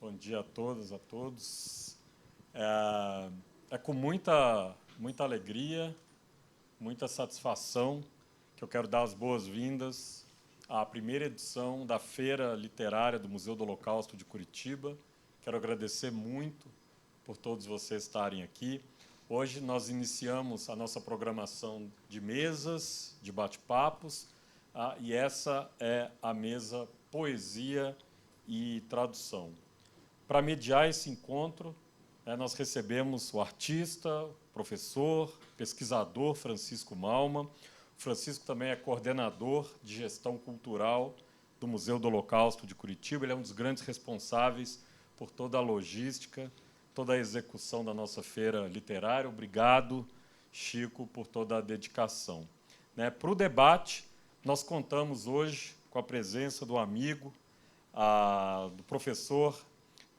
Bom dia a todas, a todos. É com muita alegria, muita satisfação que eu quero dar as boas-vindas à primeira edição da Feira Literária do Museu do Holocausto de Curitiba. Quero agradecer muito por todos vocês estarem aqui. Hoje nós iniciamos a nossa programação de mesas, de bate-papos, e essa é a mesa Poesia e Tradução. Para mediar esse encontro, nós recebemos o artista, professor, pesquisador Francisco Malma. O Francisco também é coordenador de gestão cultural do Museu do Holocausto de Curitiba. Ele é um dos grandes responsáveis por toda a logística, toda a execução da nossa feira literária. Obrigado, Chico, por toda a dedicação. Para o debate, nós contamos hoje com a presença do amigo, do professor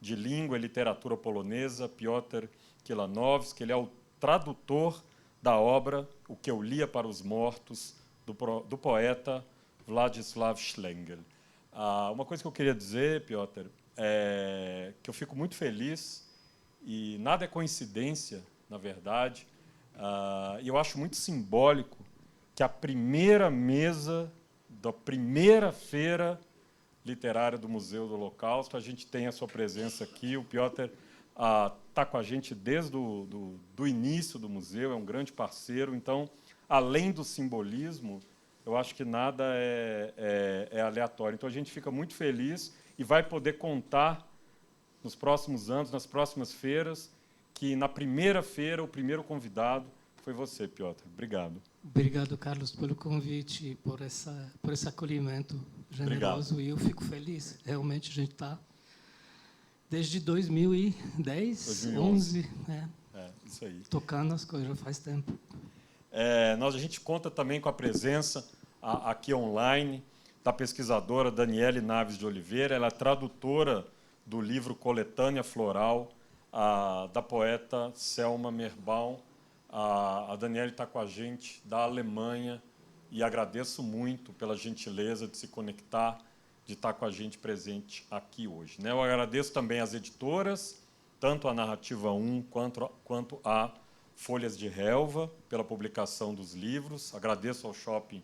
de Língua e Literatura Polonesa, Piotr Kilanowski. Ele é o tradutor da obra O que eu lia para os mortos, do poeta Władysław Szlengel. Uma coisa que eu queria dizer, Piotr, é que eu fico muito feliz, e nada é coincidência, na verdade, e eu acho muito simbólico que a primeira mesa da primeira feira literária do Museu do Holocausto, a gente tem a sua presença aqui. O Piotr está com a gente desde do início do museu, é um grande parceiro. Então, além do simbolismo, eu acho que nada é aleatório. Então, a gente fica muito feliz e vai poder contar nos próximos anos, nas próximas feiras, que na primeira feira o primeiro convidado foi você, Piotr. Obrigado. Obrigado, Carlos, pelo convite e por esse acolhimento generoso. Obrigado. E eu fico feliz. Realmente, a gente está desde 2010, 2011, isso aí. Tocando as coisas já faz tempo. A gente conta também com a presença aqui online da pesquisadora Daniele Naves de Oliveira. Ela é tradutora do livro Coletânea Floral, da poeta Selma Meerbaum. A Daniele está com a gente da Alemanha e agradeço muito pela gentileza de se conectar, de estar com a gente presente aqui hoje. Eu agradeço também às editoras, tanto a Narrativa 1 quanto a Folhas de Relva, pela publicação dos livros. Agradeço ao Shopping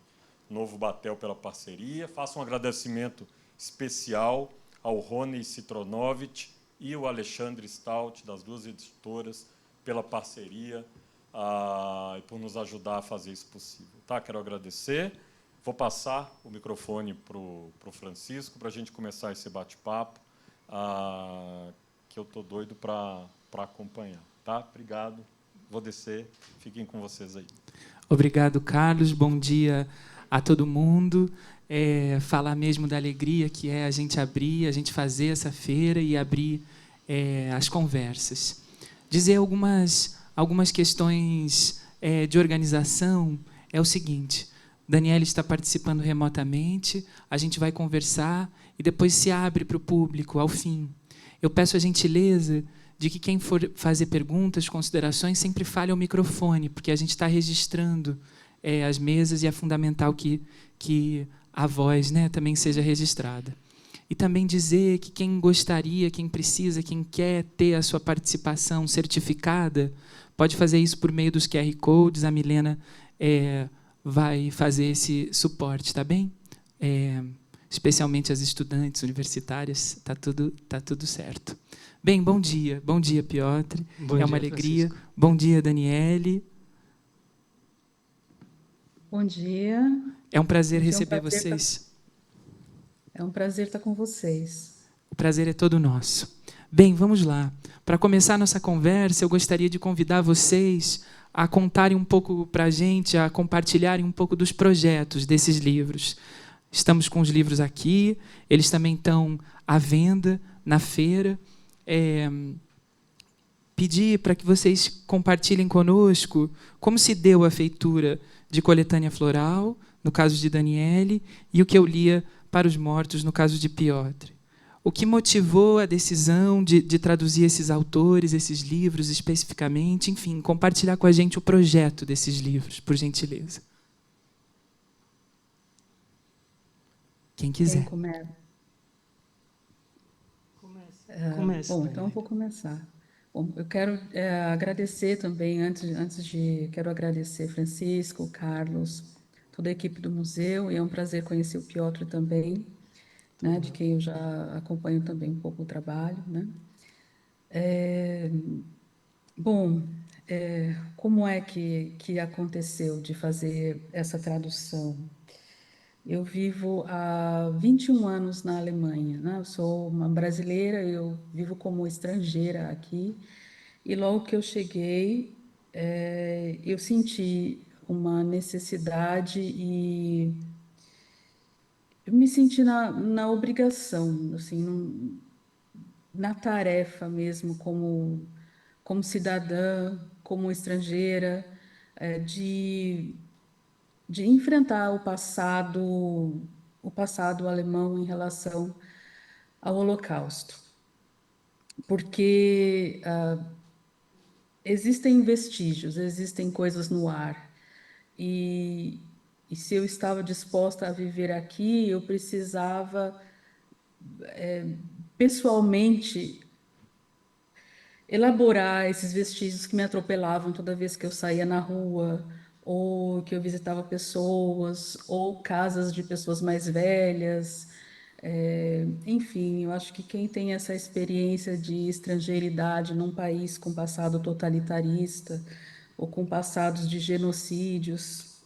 Novo Batel pela parceria. Faço um agradecimento especial ao Rony Citronovich e ao Alexandre Stout, das duas editoras, pela parceria e por nos ajudar a fazer isso possível. Quero agradecer. Vou passar o microfone para o Francisco, para a gente começar esse bate-papo, que eu estou doido para acompanhar. Obrigado. Vou descer. Fiquem com vocês aí. Obrigado, Carlos. Bom dia a todo mundo. Falar mesmo da alegria que é a gente fazer essa feira e abrir as conversas. Dizer algumas questões de organização é o seguinte: Daniele está participando remotamente, a gente vai conversar e depois se abre para o público ao fim. Eu peço a gentileza de que quem for fazer perguntas, considerações, sempre fale ao microfone, porque a gente está registrando as mesas e é fundamental que a voz, também seja registrada. E também dizer que quem gostaria, quem precisa, quem quer ter a sua participação certificada, pode fazer isso por meio dos QR Codes. A Milena vai fazer esse suporte, tá bem? Especialmente as estudantes universitárias, tá tudo certo. Bem, bom dia, Piotr. Bom dia, uma alegria. Francisco. Bom dia, Daniele. Bom dia. É um prazer receber vocês. É um prazer estar com vocês. O prazer é todo nosso. Bem, vamos lá. Para começar a nossa conversa, eu gostaria de convidar vocês a contarem um pouco para a gente, a compartilharem um pouco dos projetos desses livros. Estamos com os livros aqui, eles também estão à venda na feira. Pedir para que vocês compartilhem conosco como se deu a feitura de Coletânea Floral, no caso de Daniele, e O que eu lia para os mortos, no caso de Piotr. O que motivou a decisão de traduzir esses autores, esses livros especificamente? Enfim, compartilhar com a gente o projeto desses livros, por gentileza. Quem quiser. Quem começa? Comece. Bom, então eu vou começar. Bom, eu quero agradecer também, quero agradecer Francisco, Carlos, toda a equipe do museu, e é um prazer conhecer o Piotr também, né, de quem eu já acompanho também um pouco o trabalho, né. Bom, como é que aconteceu de fazer essa tradução? Eu vivo há 21 anos na Alemanha, né? Eu sou uma brasileira, eu vivo como estrangeira aqui, e logo que eu cheguei, eu senti uma necessidade e eu me senti na obrigação, assim, na tarefa mesmo, como cidadã, como estrangeira, de enfrentar o passado alemão em relação ao Holocausto, porque existem vestígios, existem coisas no ar, e, e se eu estava disposta a viver aqui, eu precisava pessoalmente elaborar esses vestígios que me atropelavam toda vez que eu saía na rua, ou que eu visitava pessoas, ou casas de pessoas mais velhas. Enfim, eu acho que quem tem essa experiência de estrangeiridade num país com passado totalitarista, ou com passados de genocídios,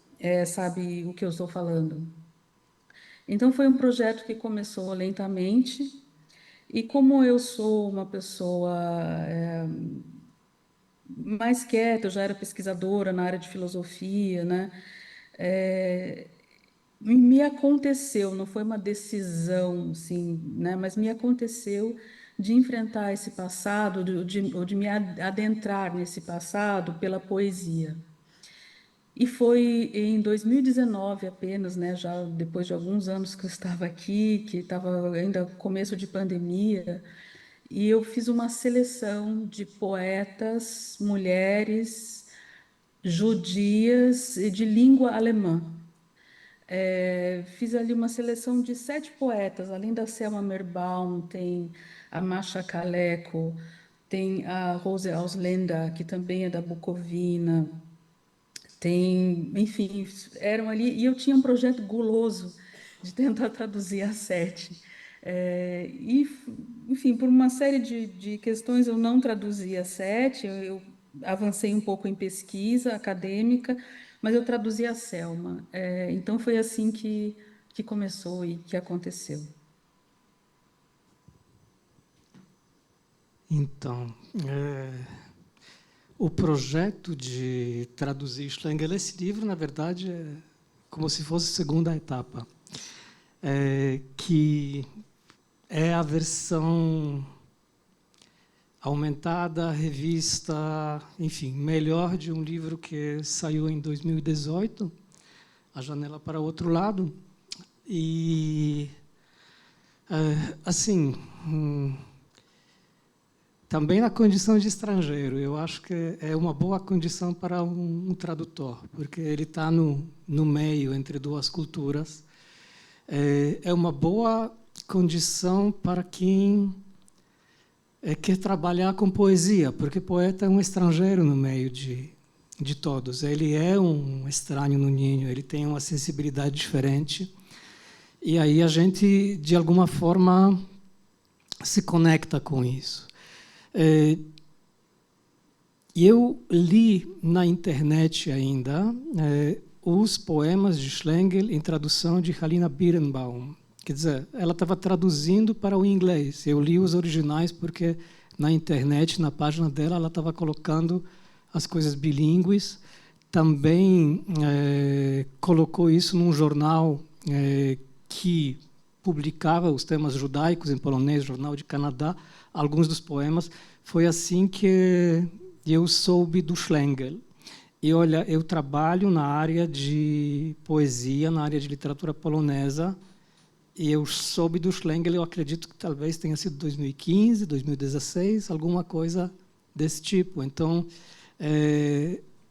sabe o que eu estou falando. Então, foi um projeto que começou lentamente, e como eu sou uma pessoa mais quieta, eu já era pesquisadora na área de filosofia, né? Me aconteceu, não foi uma decisão, assim, né? Mas me aconteceu de enfrentar esse passado, ou de me adentrar nesse passado pela poesia. E foi em 2019 apenas, né? Já depois de alguns anos que eu estava aqui, que estava ainda começo de pandemia, e eu fiz uma seleção de poetas, mulheres, judias e de língua alemã. Fiz ali uma seleção de 7 poetas, além da Selma Merbaum, tem a Masha Kaleko, tem a Rose Ausländer, que também é da Bucovina, tem, enfim, eram ali, e eu tinha um projeto guloso de tentar traduzir as 7. Enfim, por uma série de questões, eu não traduzi as 7, eu avancei um pouco em pesquisa acadêmica, mas eu traduzi a Selma. Então, foi assim que começou e que aconteceu. Então, o projeto de traduzir Schlegel, esse livro, na verdade, é como se fosse a segunda etapa, que é a versão aumentada, revista, enfim, melhor de um livro que saiu em 2018, A Janela para o Outro Lado. E, assim, também na condição de estrangeiro, eu acho que é uma boa condição para um tradutor, porque ele está no meio entre duas culturas. É uma boa condição para quem quer trabalhar com poesia, porque poeta é um estrangeiro no meio de todos. Ele é um estranho no ninho, ele tem uma sensibilidade diferente. E aí a gente, de alguma forma, se conecta com isso. Eu li na internet ainda os poemas de Schlegel em tradução de Halina Birenbaum. Quer dizer, ela estava traduzindo para o inglês. Eu li os originais porque na internet, na página dela, ela estava colocando as coisas bilíngues. Também colocou isso num jornal que publicava os temas judaicos em polonês, Jornal de Canadá, alguns dos poemas. Foi assim que eu soube do Schlegel. E olha, eu trabalho na área de poesia, na área de literatura polonesa, e eu soube do Schlegel, eu acredito que talvez tenha sido 2015, 2016, alguma coisa desse tipo. Então,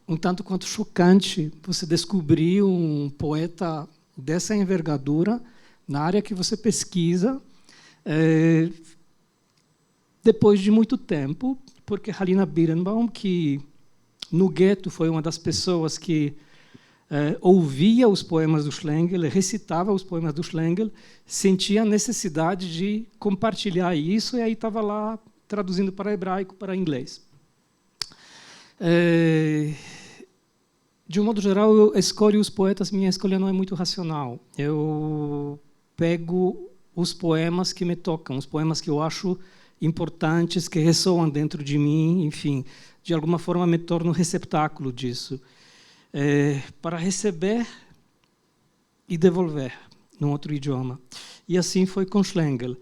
um tanto quanto chocante você descobrir um poeta dessa envergadura na área que você pesquisa, depois de muito tempo, porque Halina Birenbaum, que no gueto foi uma das pessoas que ouvia os poemas do Schlegel, recitava os poemas do Schlegel, sentia a necessidade de compartilhar isso, e aí estava lá traduzindo para hebraico, para inglês. De um modo geral, eu escolho os poetas, minha escolha não é muito racional. Eu pego os poemas que me tocam, os poemas que eu acho importantes, que ressoam dentro de mim, enfim, de alguma forma me torno receptáculo disso, para receber e devolver num outro idioma. E assim foi com Schlegel.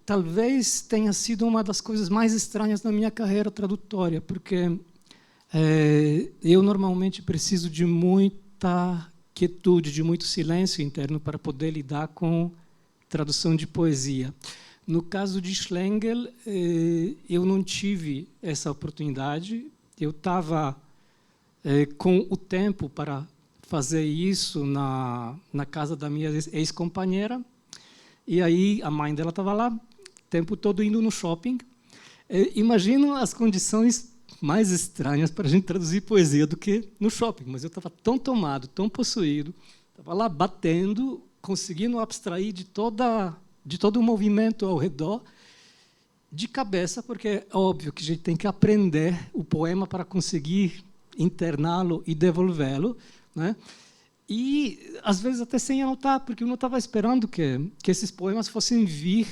Talvez tenha sido uma das coisas mais estranhas na minha carreira tradutória, porque eu normalmente preciso de muita quietude, de muito silêncio interno para poder lidar com tradução de poesia. No caso de Schlegel, eu não tive essa oportunidade. Eu estava com o tempo para fazer isso na casa da minha ex-companheira, e aí a mãe dela estava lá, o tempo todo indo no shopping. Imagino as condições mais estranhas para a gente traduzir poesia do que no shopping, mas eu estava tão tomado, tão possuído, estava lá batendo, conseguindo abstrair de todo o movimento ao redor, de cabeça, porque é óbvio que a gente tem que aprender o poema para conseguir interná-lo e devolvê-lo, né? E, às vezes, até sem anotar, porque eu não estava esperando que esses poemas fossem vir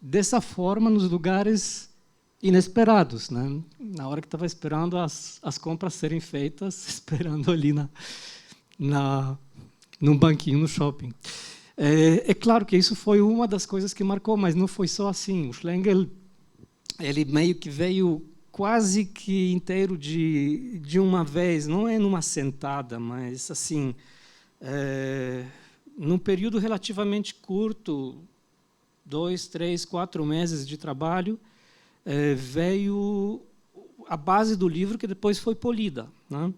dessa forma nos lugares inesperados, né? Na hora que estava esperando as compras serem feitas, esperando ali num banquinho no shopping. É claro que isso foi uma das coisas que marcou, mas não foi só assim. O Schlegel, ele meio que veio quase que inteiro de uma vez, não é numa sentada, mas assim, num período relativamente curto, 2, 3, 4 meses de trabalho, veio a base do livro, que depois foi polida, né?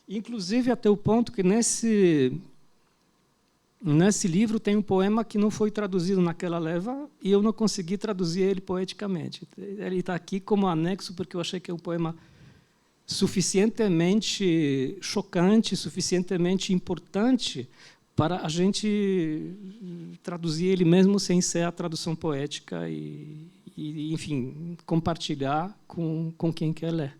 Inclusive até o ponto que nesse livro tem um poema que não foi traduzido naquela leva e eu não consegui traduzir ele poeticamente. Ele está aqui como anexo porque eu achei que é um poema suficientemente chocante, suficientemente importante para a gente traduzir ele mesmo sem ser a tradução poética e enfim, compartilhar com quem quer ler.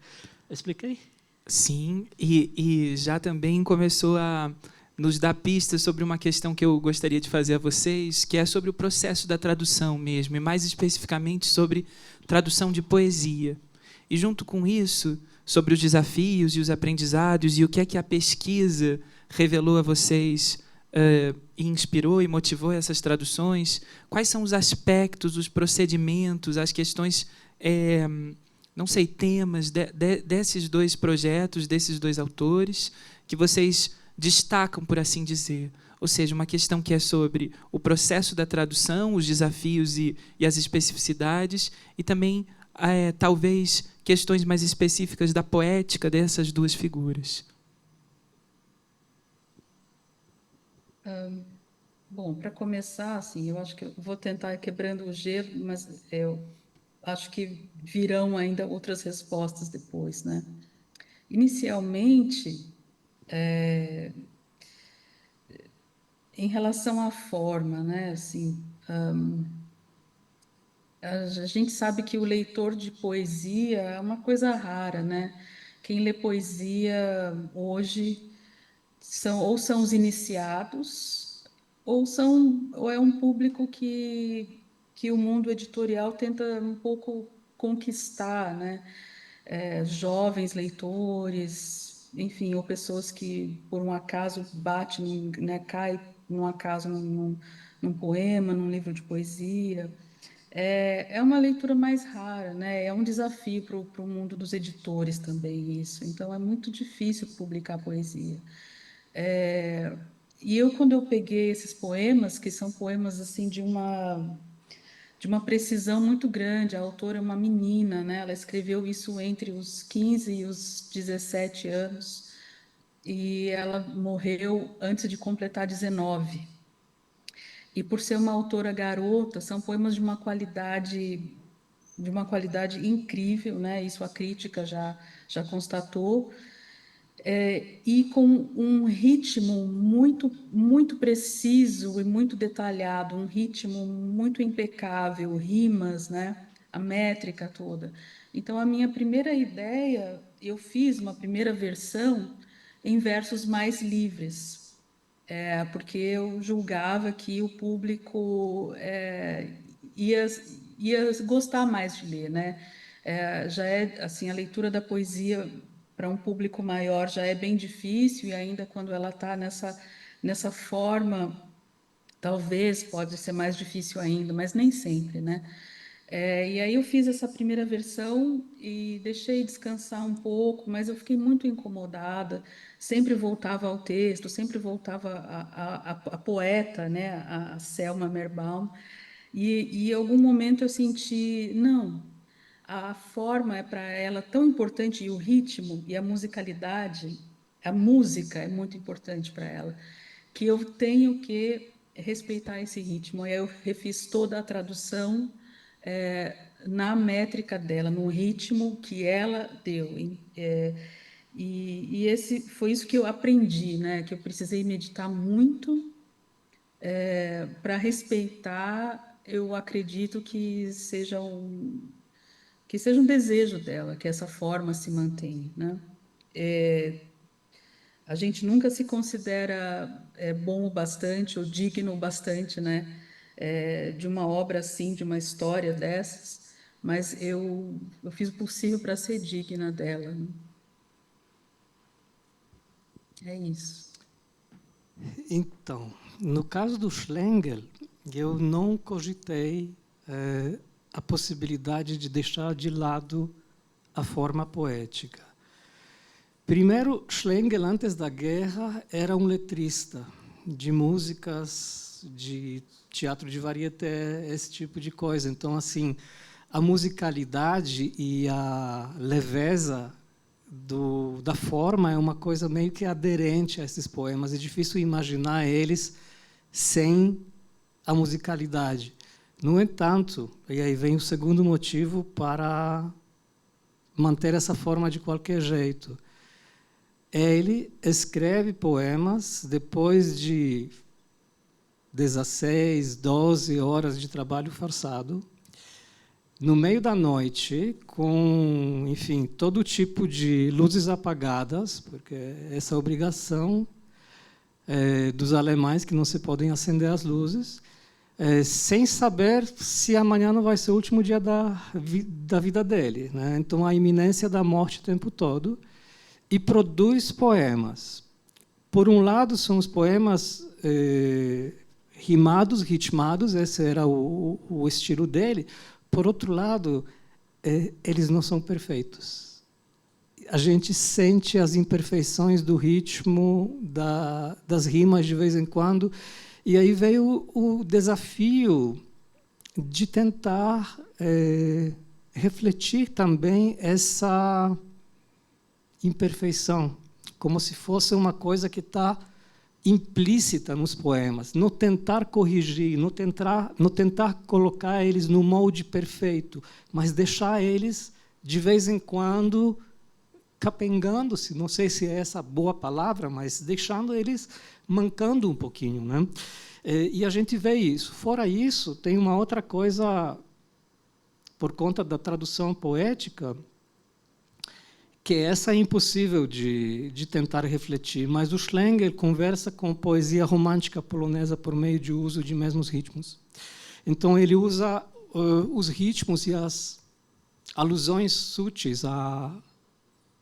Expliquei? Sim, e já também começou a nos dar pistas sobre uma questão que eu gostaria de fazer a vocês, que é sobre o processo da tradução mesmo, e mais especificamente sobre tradução de poesia. E, junto com isso, sobre os desafios e os aprendizados e o que é que a pesquisa revelou a vocês e inspirou e motivou essas traduções, quais são os aspectos, os procedimentos, as questões, não sei, temas desses dois projetos, desses dois autores, que vocês destacam, por assim dizer. Ou seja, uma questão que é sobre o processo da tradução, os desafios e as especificidades, e também, talvez, questões mais específicas da poética dessas duas figuras. Bom, para começar, assim, eu acho que eu vou tentar ir quebrando o gelo, mas eu acho que virão ainda outras respostas depois, né? Inicialmente, em relação à forma, né? Assim, a gente sabe que o leitor de poesia é uma coisa rara, né? Quem lê poesia hoje são os iniciados, ou é um público que o mundo editorial tenta um pouco conquistar, né? Jovens leitores, enfim, ou pessoas que por um acaso né, cai num acaso num poema, num livro de poesia. É uma leitura mais rara, né? É um desafio para o mundo dos editores também isso. Então é muito difícil publicar poesia. E quando eu peguei esses poemas, que são poemas assim de uma precisão muito grande, a autora é uma menina, né? Ela escreveu isso entre os 15 e os 17 anos, e ela morreu antes de completar 19. E por ser uma autora garota, são poemas de uma qualidade de uma qualidade incrível, né? Isso a crítica já constatou. E com um ritmo muito preciso e muito detalhado, um ritmo muito impecável, rimas, né? A métrica toda. Então, a minha primeira ideia, eu fiz uma primeira versão em versos mais livres, porque eu julgava que o público ia, ia gostar mais de ler, né? Já é assim, a leitura da poesia para um público maior já é bem difícil, e ainda quando ela está nessa forma, talvez pode ser mais difícil ainda, mas nem sempre, né? E aí eu fiz essa primeira versão e deixei descansar um pouco, mas eu fiquei muito incomodada, sempre voltava ao texto, sempre voltava a poeta, né, a Selma Merbaum, e em algum momento eu senti, não, a forma é para ela tão importante, e o ritmo e a musicalidade, a música é muito importante para ela, que eu tenho que respeitar esse ritmo. Aí eu refiz toda a tradução na métrica dela, no ritmo que ela deu. E esse foi isso que eu aprendi, né? Que eu precisei meditar muito para respeitar. Eu acredito que seja um desejo dela, que essa forma se mantenha, né? A gente nunca se considera bom o bastante ou digno o bastante, né? De uma obra assim, de uma história dessas, mas eu fiz o possível para ser digna dela, né? É isso. Então, no caso do Schlengel, eu não cogitei a possibilidade de deixar de lado a forma poética. Primeiro, Schlengel, antes da guerra, era um letrista de músicas, de teatro de varieté, esse tipo de coisa. Então, assim, a musicalidade e a leveza da forma é uma coisa meio que aderente a esses poemas. É difícil imaginar eles sem a musicalidade. No entanto, e aí vem o segundo motivo para manter essa forma de qualquer jeito. Ele escreve poemas depois de 16, 12 horas de trabalho forçado, no meio da noite, com, enfim, todo tipo de luzes apagadas, porque essa é a obrigação dos alemães, que não se podem acender as luzes, sem saber se amanhã não vai ser o último dia da vida dele, né? Então, a iminência da morte o tempo todo, e produz poemas. Por um lado, são os poemas rimados, ritmados, esse era o estilo dele. Por outro lado, eles não são perfeitos. A gente sente as imperfeições do ritmo, das rimas de vez em quando, e aí veio o desafio de tentar refletir também essa imperfeição, como se fosse uma coisa que está implícita nos poemas, não tentar corrigir, não tentar colocar eles no molde perfeito, mas deixar eles, de vez em quando, capengando-se, não sei se é essa boa palavra, mas deixando eles mancando um pouquinho, né? E a gente vê isso. Fora isso, tem uma outra coisa, por conta da tradução poética, que essa é impossível de tentar refletir, mas o Schlengel conversa com poesia romântica polonesa por meio de uso de mesmos ritmos. Então, ele usa os ritmos e as alusões sutis a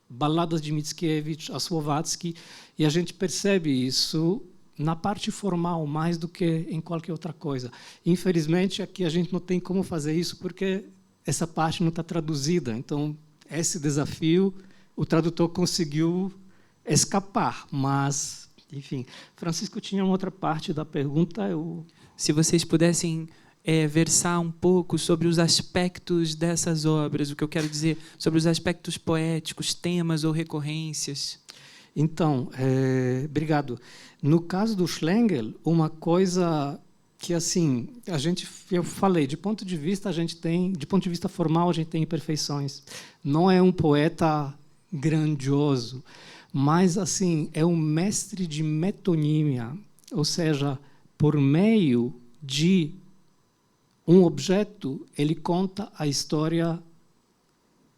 baladas de Mickiewicz, a Słowatzki, e a gente percebe isso na parte formal, mais do que em qualquer outra coisa. Infelizmente, aqui a gente não tem como fazer isso, porque essa parte não está traduzida. Então, esse desafio o tradutor conseguiu escapar, mas, enfim. Francisco tinha uma outra parte da pergunta. Se vocês pudessem versar um pouco sobre os aspectos dessas obras, o que eu quero dizer, sobre os aspectos poéticos, temas ou recorrências. Então, obrigado. No caso do Schlengel, uma coisa que assim, eu falei, de ponto de vista formal a gente tem imperfeições. Não é um poeta grandioso, mas assim, é um mestre de metonímia, ou seja, por meio de um objeto, ele conta a história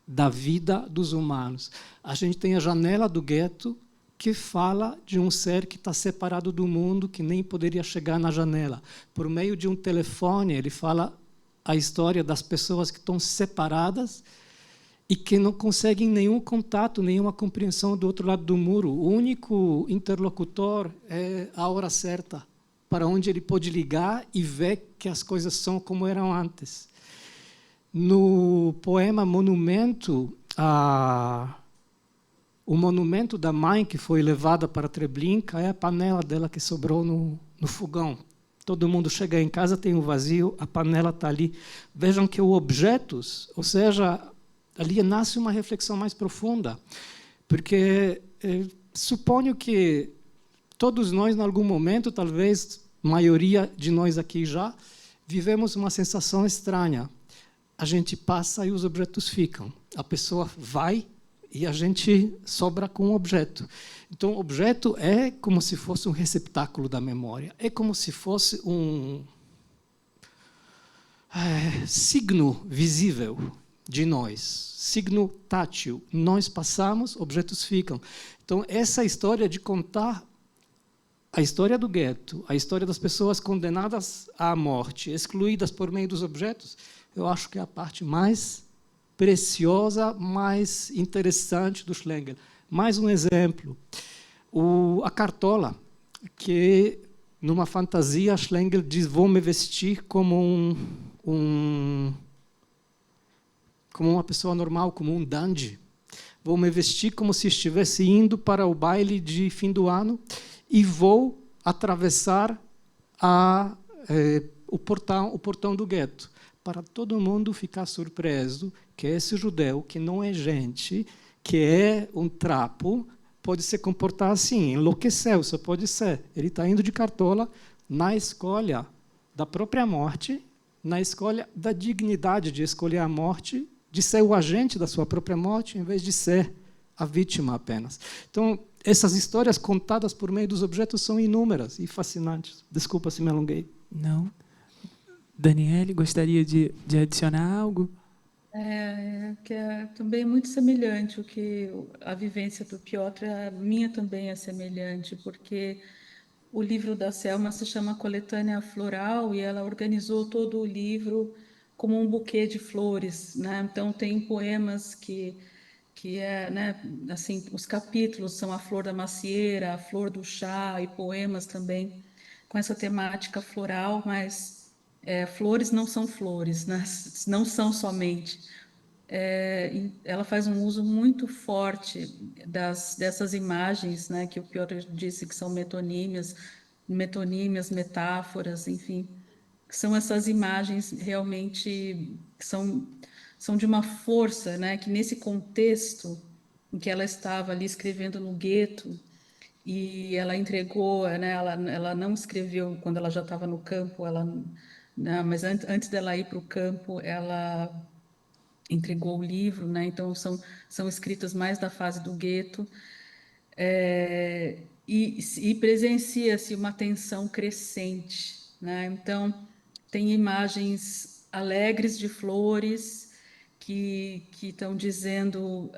da vida dos humanos. A gente tem a janela do gueto, que fala de um ser que está separado do mundo, que nem poderia chegar na janela. Por meio de um telefone, ele fala a história das pessoas que estão separadas e que não conseguem nenhum contato, nenhuma compreensão do outro lado do muro. O único interlocutor é a hora certa, para onde ele pode ligar e ver que as coisas são como eram antes. No poema Monumento, o monumento da mãe que foi levada para Treblinka é a panela dela que sobrou no fogão. Todo mundo chega em casa, tem um vazio, a panela está ali. Vejam que os objetos, ou seja, ali nasce uma reflexão mais profunda, porque suponho que todos nós, em algum momento, talvez a maioria de nós aqui já, vivemos uma sensação estranha. A gente passa e os objetos ficam. A pessoa vai e a gente sobra com um objeto. Então, o objeto é como se fosse um receptáculo da memória. É como se fosse um signo visível de nós, signo tátil. Nós passamos, objetos ficam. Então, essa história de contar a história do gueto, a história das pessoas condenadas à morte, excluídas por meio dos objetos, eu acho que é a parte mais preciosa, mais interessante do Schlengel. Mais um exemplo. A cartola, que numa fantasia Schlengel diz: vou me vestir como como uma pessoa normal, como um dandy. Vou me vestir como se estivesse indo para o baile de fim do ano e vou atravessar o portão do gueto, para todo mundo ficar surpreso que esse judeu, que não é gente, que é um trapo, pode se comportar assim, enlouqueceu, só pode ser. Ele está indo de cartola na escolha da própria morte, na escolha da dignidade de escolher a morte, de ser o agente da sua própria morte, em vez de ser a vítima apenas. Então, essas histórias contadas por meio dos objetos são inúmeras e fascinantes. Desculpa se me alonguei. Não. Daniele, gostaria de adicionar algo? Que é também muito semelhante o que a vivência do Piotr, a minha também é semelhante, porque o livro da Selma se chama Coletânea Floral e ela organizou todo o livro como um buquê de flores, né? Então tem poemas que é, né, assim, os capítulos são a flor da macieira, a flor do chá e poemas também com essa temática floral, mas flores não são flores, né? Não são somente. Ela faz um uso muito forte dessas imagens, né, que o Piotr disse que são metonímias, metáforas, enfim, que são essas imagens realmente que são de uma força, né, que nesse contexto em que ela estava ali escrevendo no gueto e ela entregou, né, ela não escreveu quando ela já estava no campo, não, mas antes dela ir para o campo, ela entregou o livro, né? Então são escritas mais da fase do gueto, e presencia-se uma tensão crescente, né? Então tem imagens alegres de flores que estão dizendo,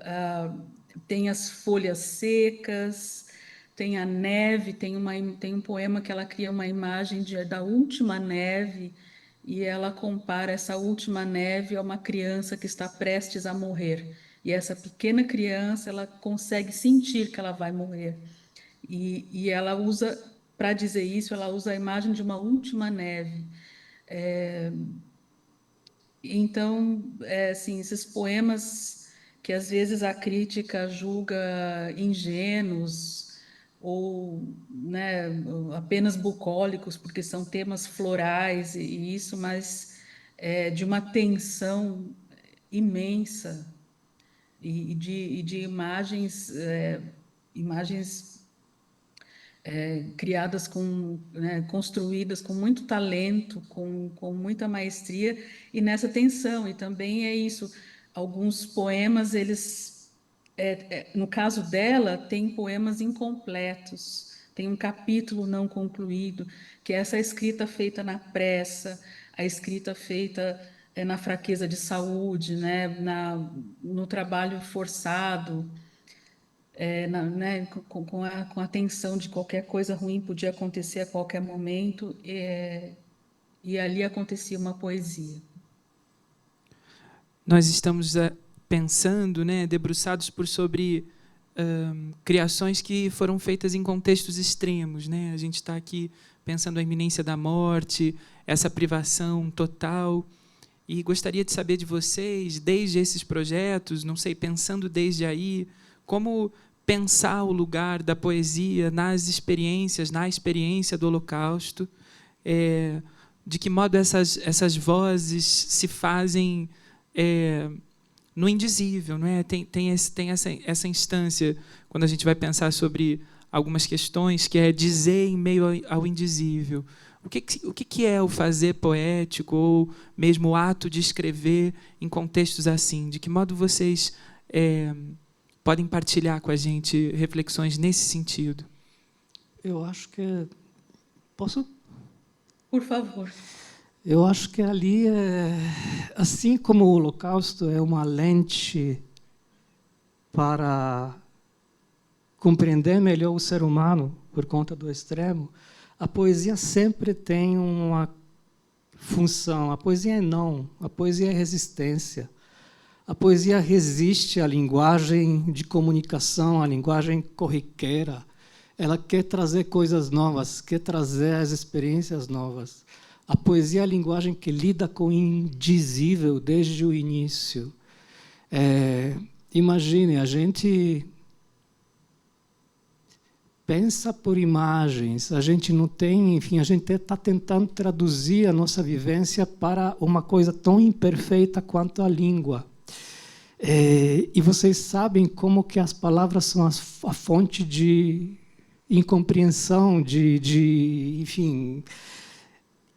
tem as folhas secas, tem a neve, tem um poema que ela cria uma imagem da última neve e ela compara essa última neve a uma criança que está prestes a morrer. E essa pequena criança, ela consegue sentir que ela vai morrer. E ela usa, para dizer isso, ela usa a imagem de uma última neve. Então, assim, esses poemas que às vezes a crítica julga ingênuos ou, né, apenas bucólicos, porque são temas florais e isso, mas de uma tensão imensa e de imagens criadas né, construídas com muito talento, com muita maestria e nessa tensão. E também é isso, alguns poemas, eles, no caso dela, tem poemas incompletos, tem um capítulo não concluído, que é essa escrita feita na pressa, a escrita feita na fraqueza de saúde, né, no trabalho forçado, né, com a tensão de qualquer coisa ruim podia acontecer a qualquer momento, e ali acontecia uma poesia. Nós estamos pensando, né, debruçados sobre criações que foram feitas em contextos extremos, né? A gente está aqui pensando a iminência da morte, essa privação total, e gostaria de saber de vocês, desde esses projetos, não sei, pensando desde aí, como pensar o lugar da poesia nas experiências, na experiência do Holocausto, de que modo essas vozes se fazem no indizível, não é? Tem essa instância, quando a gente vai pensar sobre algumas questões, que é dizer em meio ao indizível. O que é o fazer poético, ou mesmo o ato de escrever em contextos assim? De que modo vocês podem partilhar com a gente reflexões nesse sentido? Eu acho que... Posso? Por favor. Eu acho que ali, assim como o Holocausto é uma lente para compreender melhor o ser humano por conta do extremo, a poesia sempre tem uma função. A poesia é não, a poesia é resistência. A poesia resiste à linguagem de comunicação, à linguagem corriqueira. Ela quer trazer coisas novas, quer trazer as experiências novas. A poesia é a linguagem que lida com o indizível desde o início. Imagine, a gente pensa por imagens, a gente não tem, enfim, a gente está tentando traduzir a nossa vivência para uma coisa tão imperfeita quanto a língua. E vocês sabem como que as palavras são a fonte de incompreensão, enfim...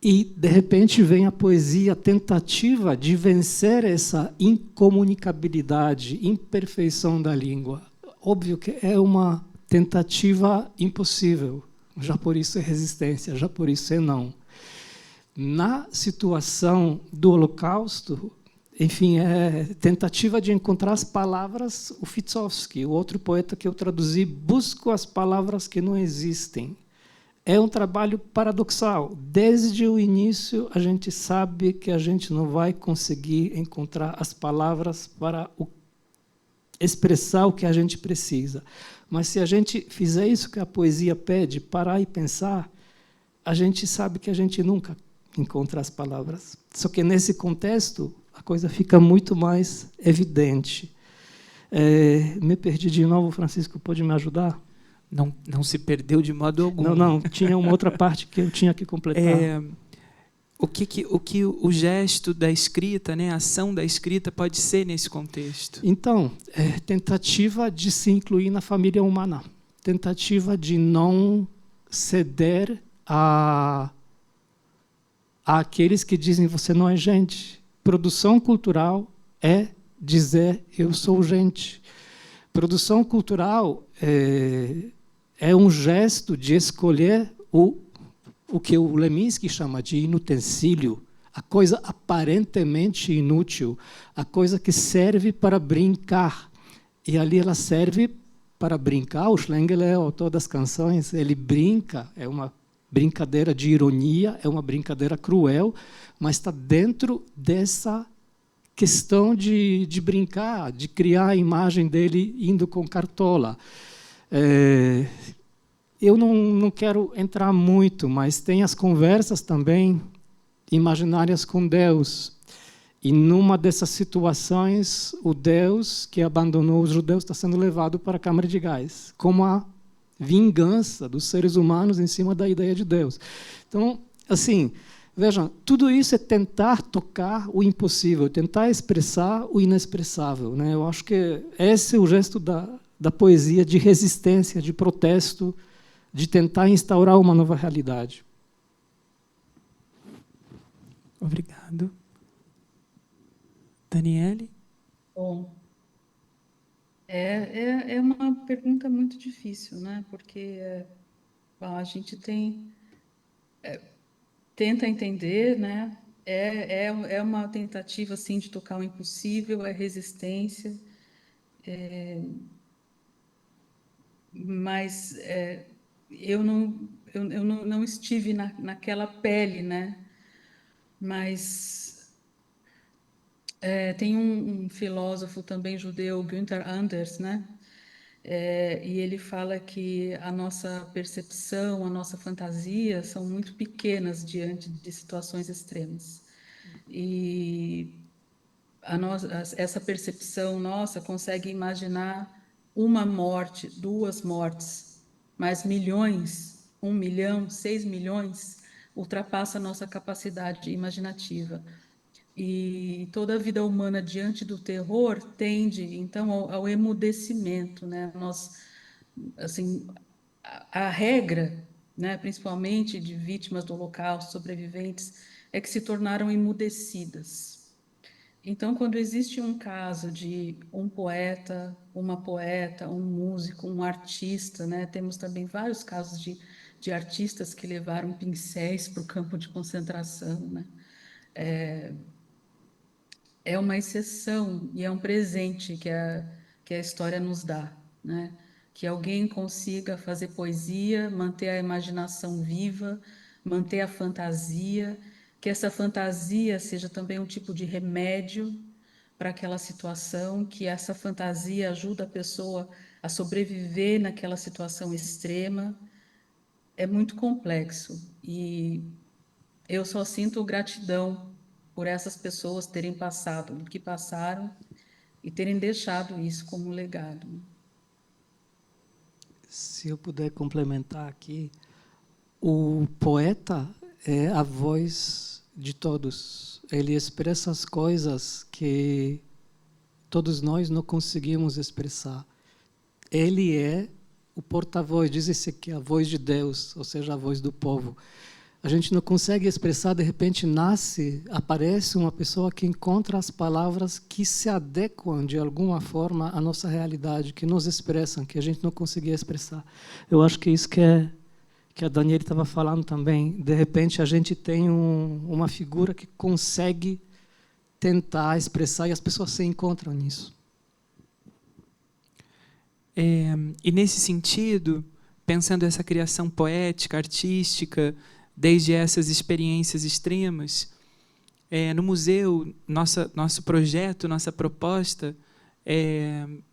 E, de repente, vem a poesia, a tentativa de vencer essa incomunicabilidade, imperfeição da língua. Óbvio que é uma tentativa impossível, já por isso é resistência, já por isso é não. Na situação do Holocausto, enfim, é tentativa de encontrar as palavras. O Fitzowski, o outro poeta que eu traduzi, busca as palavras que não existem. É um trabalho paradoxal. Desde o início, a gente sabe que a gente não vai conseguir encontrar as palavras para expressar o que a gente precisa. Mas, se a gente fizer isso que a poesia pede, parar e pensar, a gente sabe que a gente nunca encontra as palavras. Só que, nesse contexto, a coisa fica muito mais evidente. Me perdi de novo, Francisco, pode me ajudar? Não se perdeu de modo algum. Não, tinha uma outra parte que eu tinha que completar. O que o gesto da escrita, né, a ação da escrita pode ser nesse contexto? Então, tentativa de se incluir na família humana, tentativa de não ceder àqueles que dizem você não é gente. Produção cultural é dizer eu sou gente. Produção cultural é um gesto de escolher o que o Leminski chama de inutensílio, a coisa aparentemente inútil, a coisa que serve para brincar. E ali ela serve para brincar. O Schlengel é o autor das canções, ele brinca, é uma brincadeira de ironia, é uma brincadeira cruel, mas está dentro dessa questão de brincar, de criar a imagem dele indo com cartola. Eu não quero entrar muito, mas tem as conversas também imaginárias com Deus. E, numa dessas situações, o Deus que abandonou os judeus está sendo levado para a câmara de gás, como a vingança dos seres humanos em cima da ideia de Deus. Então, assim, vejam, tudo isso é tentar tocar o impossível, tentar expressar o inexpressável, né? Eu acho que esse é o gesto da poesia de resistência, de protesto, de tentar instaurar uma nova realidade. Obrigado. Daniele? Bom, é uma pergunta muito difícil, né? Porque a gente tenta entender, né? É uma tentativa assim de tocar o impossível, é resistência, mas eu não estive naquela pele, né? Mas tem um filósofo também judeu, Günther Anders, né? E ele fala que a nossa percepção, a nossa fantasia são muito pequenas diante de situações extremas. E essa percepção nossa consegue imaginar uma morte, duas mortes, mas milhões, 1 milhão, 6 milhões, ultrapassa a nossa capacidade imaginativa. E toda a vida humana diante do terror tende, então, ao emudecimento, né? Nós, assim, a regra, né, principalmente de vítimas do Holocausto, sobreviventes, é que se tornaram emudecidas. Então, quando existe um caso de um poeta, uma poeta, um músico, um artista, né, temos também vários casos de artistas que levaram pincéis para o campo de concentração, né? É uma exceção e é um presente que a história nos dá, né? Que alguém consiga fazer poesia, manter a imaginação viva, manter a fantasia, que essa fantasia seja também um tipo de remédio para aquela situação, que essa fantasia ajuda a pessoa a sobreviver naquela situação extrema. É muito complexo e eu só sinto gratidão por essas pessoas terem passado o que passaram e terem deixado isso como legado. Se eu puder complementar aqui, o poeta é a voz de todos. Ele expressa as coisas que todos nós não conseguimos expressar. Ele é o porta-voz, diz-se que é a voz de Deus, ou seja, a voz do povo. A gente não consegue expressar, de repente aparece uma pessoa que encontra as palavras que se adequam de alguma forma à nossa realidade, que nos expressam, que a gente não conseguia expressar. Eu acho que isso que a Daniela estava falando também. De repente a gente tem uma figura que consegue tentar expressar e as pessoas se encontram nisso. E nesse sentido, pensando essa criação poética, artística, desde essas experiências extremas, no museu, nosso projeto, nossa proposta,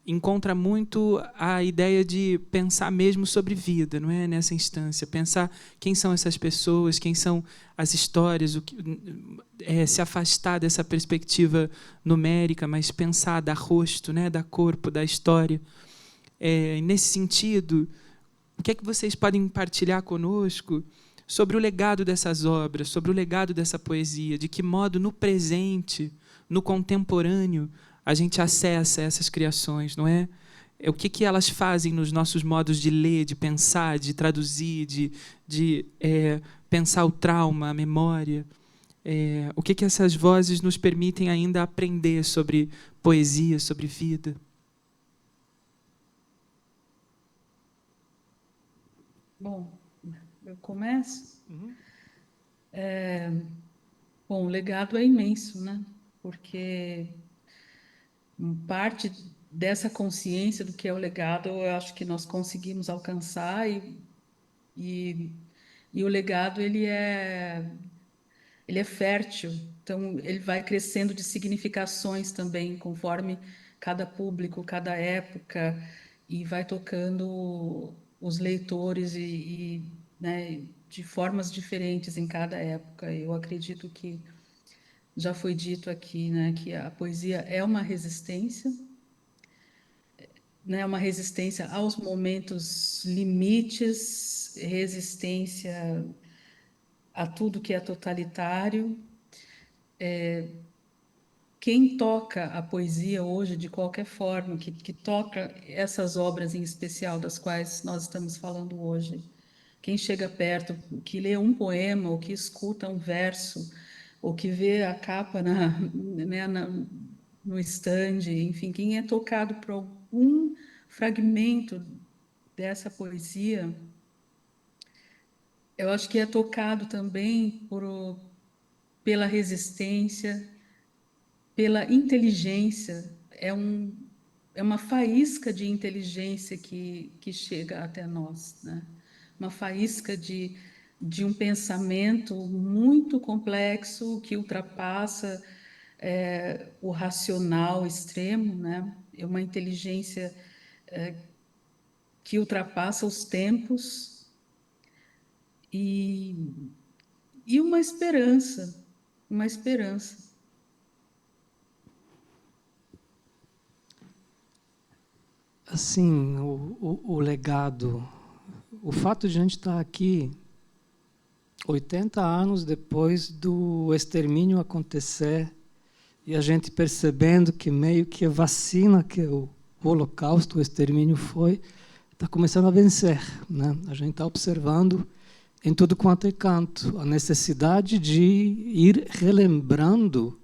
encontra muito a ideia de pensar mesmo sobre vida, não é? Nessa instância, pensar quem são essas pessoas, quem são as histórias, se afastar dessa perspectiva numérica, mas pensar da rosto, né? Da corpo, da história. Nesse sentido, o que é que vocês podem partilhar conosco sobre o legado dessas obras, sobre o legado dessa poesia, de que modo no presente, no contemporâneo, a gente acessa essas criações, não é? O que elas fazem nos nossos modos de ler, de pensar, de traduzir, de pensar o trauma, a memória. O que essas vozes nos permitem ainda aprender sobre poesia, sobre vida? Bom, eu começo. Bom, o legado é imenso, né? Porque parte dessa consciência do que é o legado, eu acho que nós conseguimos alcançar e, e o legado ele é fértil, então ele vai crescendo de significações também conforme cada público, cada época e vai tocando os leitores né, de formas diferentes em cada época. Eu acredito que já foi dito aqui, né, que a poesia é uma resistência, né, uma resistência aos momentos limites, resistência a tudo que é totalitário. Quem toca a poesia hoje, de qualquer forma, que toca essas obras em especial das quais nós estamos falando hoje, quem chega perto, que lê um poema, ou que escuta um verso, ou que vê a capa né, no estande, enfim, quem é tocado por algum fragmento dessa poesia, eu acho que é tocado também pela resistência, pela inteligência, é uma faísca de inteligência que chega até nós, né? Uma faísca de um pensamento muito complexo que ultrapassa o racional extremo, né? É uma inteligência que ultrapassa os tempos e, e uma esperança, uma esperança. Assim, o legado, o fato de a gente estar aqui 80 anos depois do extermínio acontecer e a gente percebendo que meio que a vacina que o Holocausto, o extermínio foi, está começando a vencer, né? A gente está observando em tudo quanto é canto a necessidade de ir relembrando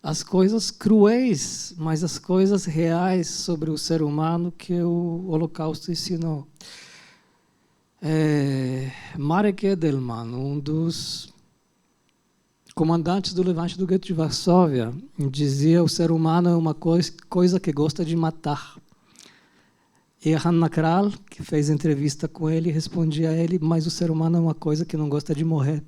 as coisas cruéis, mas as coisas reais sobre o ser humano que o Holocausto ensinou. Marek Edelman, um dos comandantes do levante do gueto de Varsóvia, dizia: o ser humano é uma coisa que gosta de matar. E a Hannah Kral, que fez entrevista com ele, respondia a ele: mas o ser humano é uma coisa que não gosta de morrer.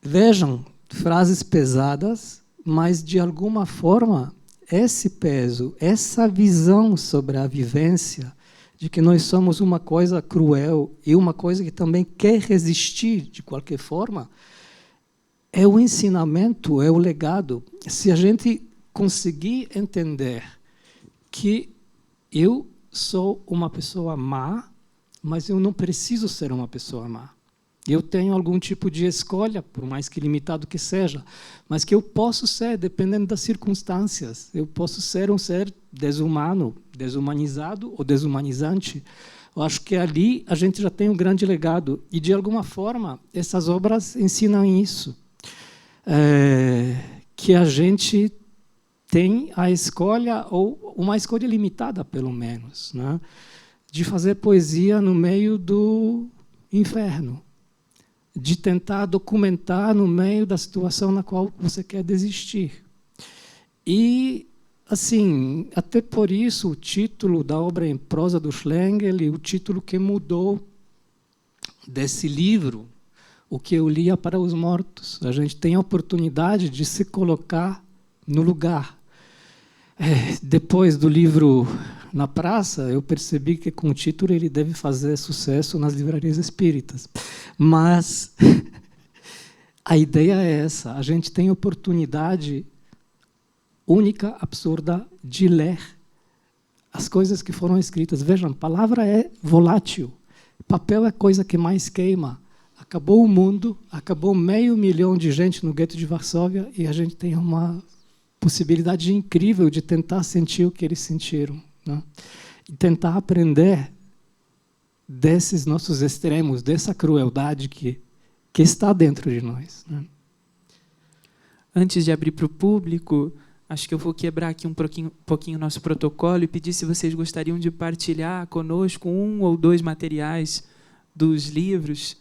Vejam, frases pesadas, mas de alguma forma esse peso, essa visão sobre a vivência de que nós somos uma coisa cruel e uma coisa que também quer resistir de qualquer forma, é o ensinamento, é o legado. Se a gente conseguir entender que eu sou uma pessoa má, mas eu não preciso ser uma pessoa má. Eu tenho algum tipo de escolha, por mais que limitado que seja, mas que eu posso ser, dependendo das circunstâncias. Eu posso ser um ser desumano, desumanizado ou desumanizante. Eu acho que ali a gente já tem um grande legado. E, de alguma forma, essas obras ensinam isso. Que a gente tem a escolha, ou uma escolha limitada, pelo menos, né, de fazer poesia no meio do inferno, de tentar documentar no meio da situação na qual você quer desistir. E, assim, até por isso, o título da obra em prosa do Schlengel e o título que mudou desse livro, O que eu lia para os mortos. A gente tem a oportunidade de se colocar no lugar. Depois do livro Na Praça, eu percebi que com o título ele deve fazer sucesso nas livrarias espíritas. Mas a ideia é essa: a gente tem oportunidade única, absurda, de ler as coisas que foram escritas. Vejam, palavra é volátil, papel é a coisa que mais queima. Acabou o mundo, acabou 500 mil de gente no gueto de Varsóvia e a gente tem uma possibilidade incrível de tentar sentir o que eles sentiram, né? E tentar aprender desses nossos extremos, dessa crueldade que está dentro de nós, né? Antes de abrir para o público, acho que eu vou quebrar aqui um pouquinho o nosso protocolo e pedir se vocês gostariam de partilhar conosco 1 ou 2 materiais dos livros.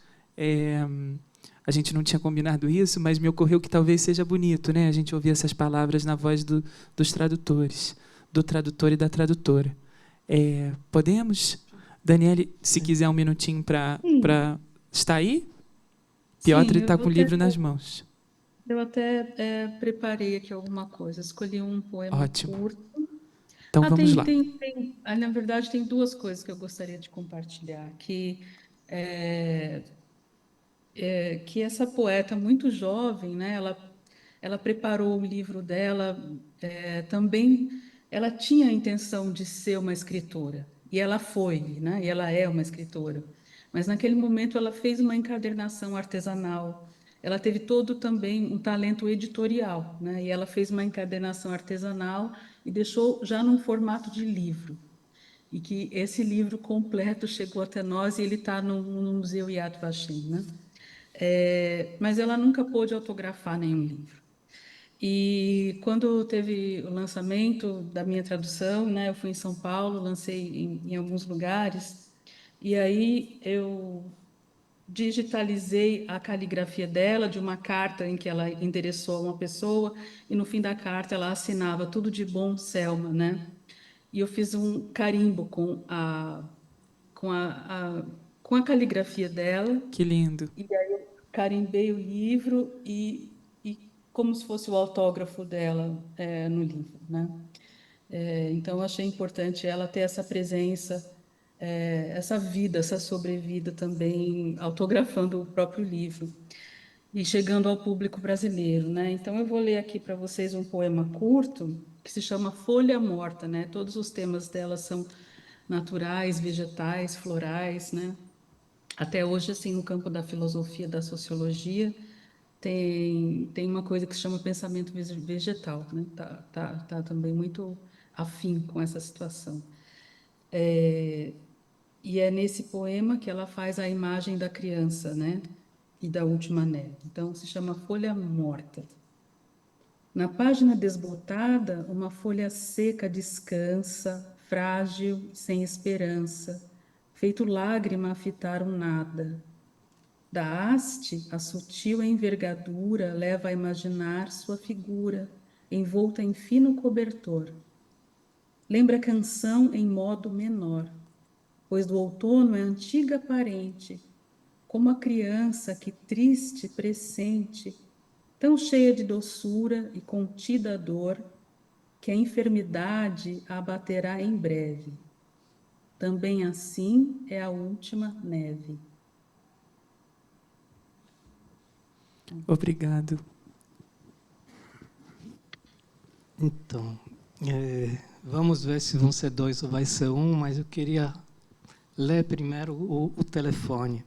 A gente não tinha combinado isso, mas me ocorreu que talvez seja bonito, né, a gente ouvir essas palavras na voz dos tradutores, do tradutor e da tradutora. Podemos? Daniele, se quiser um minutinho para... Está aí? Piotr está com o livro nas mãos. Eu até preparei aqui alguma coisa, escolhi um poema Ótimo. curto. Então vamos lá. Na verdade, tem 2 coisas que eu gostaria de compartilhar, que essa poeta muito jovem, né, ela preparou o livro dela, também ela tinha a intenção de ser uma escritora, e ela foi, né, e ela é uma escritora, mas naquele momento ela fez uma encadernação artesanal, ela teve todo também um talento editorial, né, e ela fez uma encadernação artesanal e deixou já num formato de livro. e que esse livro completo chegou até nós e ele está no Museu Yad Vashem, né? Mas ela nunca pôde autografar nenhum livro. E quando teve o lançamento da minha tradução, né, eu fui em São Paulo, lancei em alguns lugares, e aí eu digitalizei a caligrafia dela de uma carta em que ela endereçou a uma pessoa, e no fim da carta ela assinava tudo de bom, Selma, né? E eu fiz um carimbo com a caligrafia dela. Que lindo. E aí eu carimbei o livro e como se fosse o autógrafo dela no livro, né? Então, eu achei importante ela ter essa presença, essa vida, essa sobrevida também, autografando o próprio livro e chegando ao público brasileiro, né? Então, eu vou ler aqui para vocês um poema curto que se chama Folha Morta, né? Todos os temas dela são naturais, vegetais, florais, né? Até hoje, assim, no campo da filosofia, da sociologia, tem uma coisa que se chama pensamento vegetal, né? Tá também muito afim com essa situação. E é nesse poema que ela faz a imagem da criança, né? E da última neve. Então, se chama Folha Morta. Na página desbotada, uma folha seca descansa, frágil, sem esperança, feito lágrima a fitar um nada. Da haste, a sutil envergadura leva a imaginar sua figura, envolta em fino cobertor. Lembra a canção em modo menor, pois do outono é antiga parente, como a criança que triste pressente, tão cheia de doçura e contida a dor, que a enfermidade a abaterá em breve. Também assim é a última neve. Obrigado. Então, vamos ver se vão ser 2 ou vai ser 1, mas eu queria ler primeiro o telefone.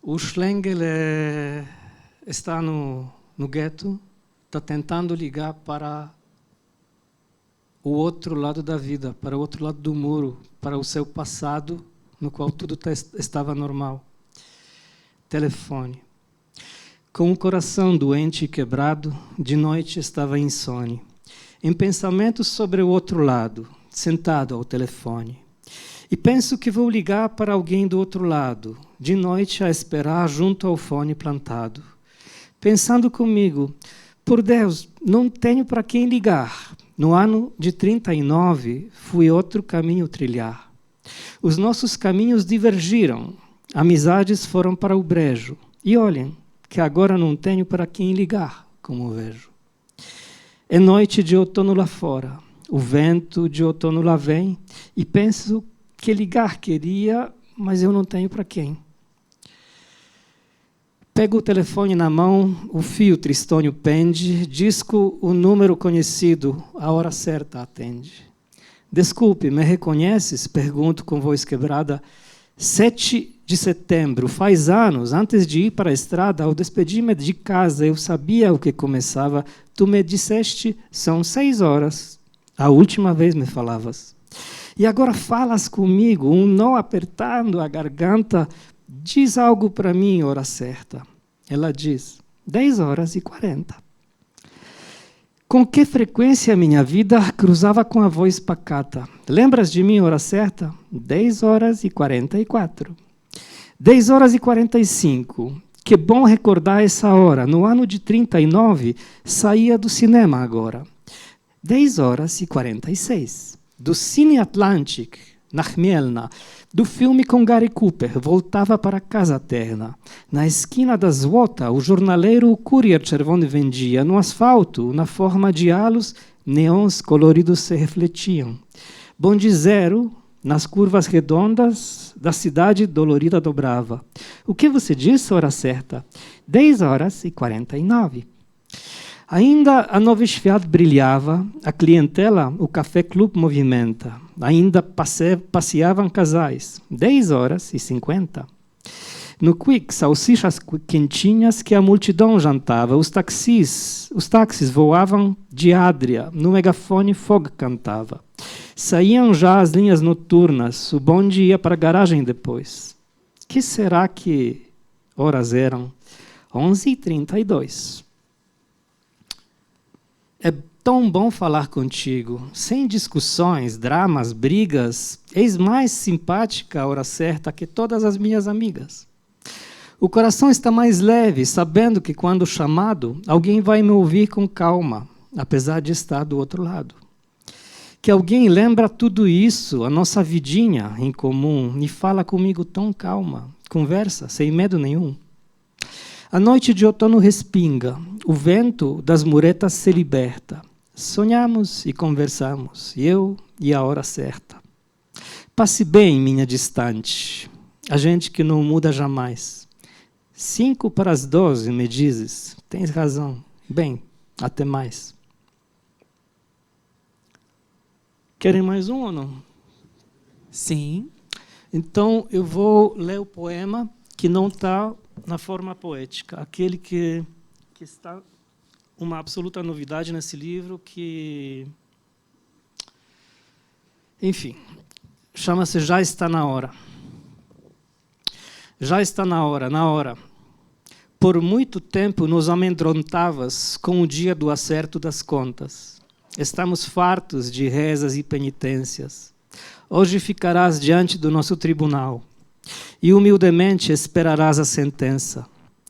O Schlengel está no gueto, está tentando ligar para o outro lado da vida, para o outro lado do muro, para o seu passado, no qual tudo estava normal. Telefone. Com o coração doente e quebrado, de noite estava insone, em pensamentos sobre o outro lado, sentado ao telefone. E penso que vou ligar para alguém do outro lado, de noite a esperar junto ao fone plantado. Pensando comigo, por Deus, não tenho para quem ligar. No ano de 39, fui outro caminho trilhar. Os nossos caminhos divergiram, amizades foram para o brejo. E olhem, que agora não tenho para quem ligar, como vejo. É noite de outono lá fora, o vento de outono lá vem, e penso que ligar queria, mas eu não tenho para quem. Pego o telefone na mão, o fio tristonho pende, disco o número conhecido, a hora certa atende. Desculpe, me reconheces? Pergunto com voz quebrada. 7 de setembro, faz anos, antes de ir para a estrada, ao despedir-me de casa, eu sabia o que começava. Tu me disseste, são 6 horas. A última vez me falavas. E agora falas comigo, um nó apertando a garganta. Diz algo para mim, hora certa. Ela diz, 10h40. Com que frequência minha vida cruzava com a voz pacata? Lembras de mim, hora certa? 10h44. 10h45. Que bom recordar essa hora. No ano de 39, saía do cinema agora. 10h46. Do Cine Atlantic, na Chmielna, do filme com Gary Cooper, voltava para casa terna. Na esquina da Złota, o jornaleiro Kurier Czerwony vendia. No asfalto, na forma de halos, neons coloridos se refletiam. Bonde zero, nas curvas redondas da cidade dolorida dobrava. O que você disse, hora certa? 10h49. Ainda a Nova Esfiat brilhava, a clientela, o Café Clube movimenta. Ainda passeavam casais, 10h50. No Quick, salsichas quentinhas que a multidão jantava. Os táxis voavam de Adria, no megafone Fog cantava. Saíam já as linhas noturnas, o bonde ia para a garagem depois. Que será que horas eram? 11h32. É tão bom falar contigo, sem discussões, dramas, brigas. És mais simpática à hora certa que todas as minhas amigas. O coração está mais leve, sabendo que, quando chamado, alguém vai me ouvir com calma, apesar de estar do outro lado. Que alguém lembra tudo isso, a nossa vidinha em comum, e fala comigo tão calma, conversa, sem medo nenhum. A noite de outono respinga, o vento das muretas se liberta. Sonhamos e conversamos, eu e a hora certa. Passe bem, minha distante, a gente que não muda jamais. 11:55, me dizes. Tens razão. Bem, até mais. Querem mais um ou não? Sim. Então, eu vou ler o poema que não está na forma poética. Aquele que está uma absoluta novidade nesse livro, que... Enfim, chama-se Já Está na Hora. Já está na hora. Por muito tempo nos amedrontavas com o dia do acerto das contas. Estamos fartos de rezas e penitências. Hoje ficarás diante do nosso tribunal e humildemente esperarás a sentença.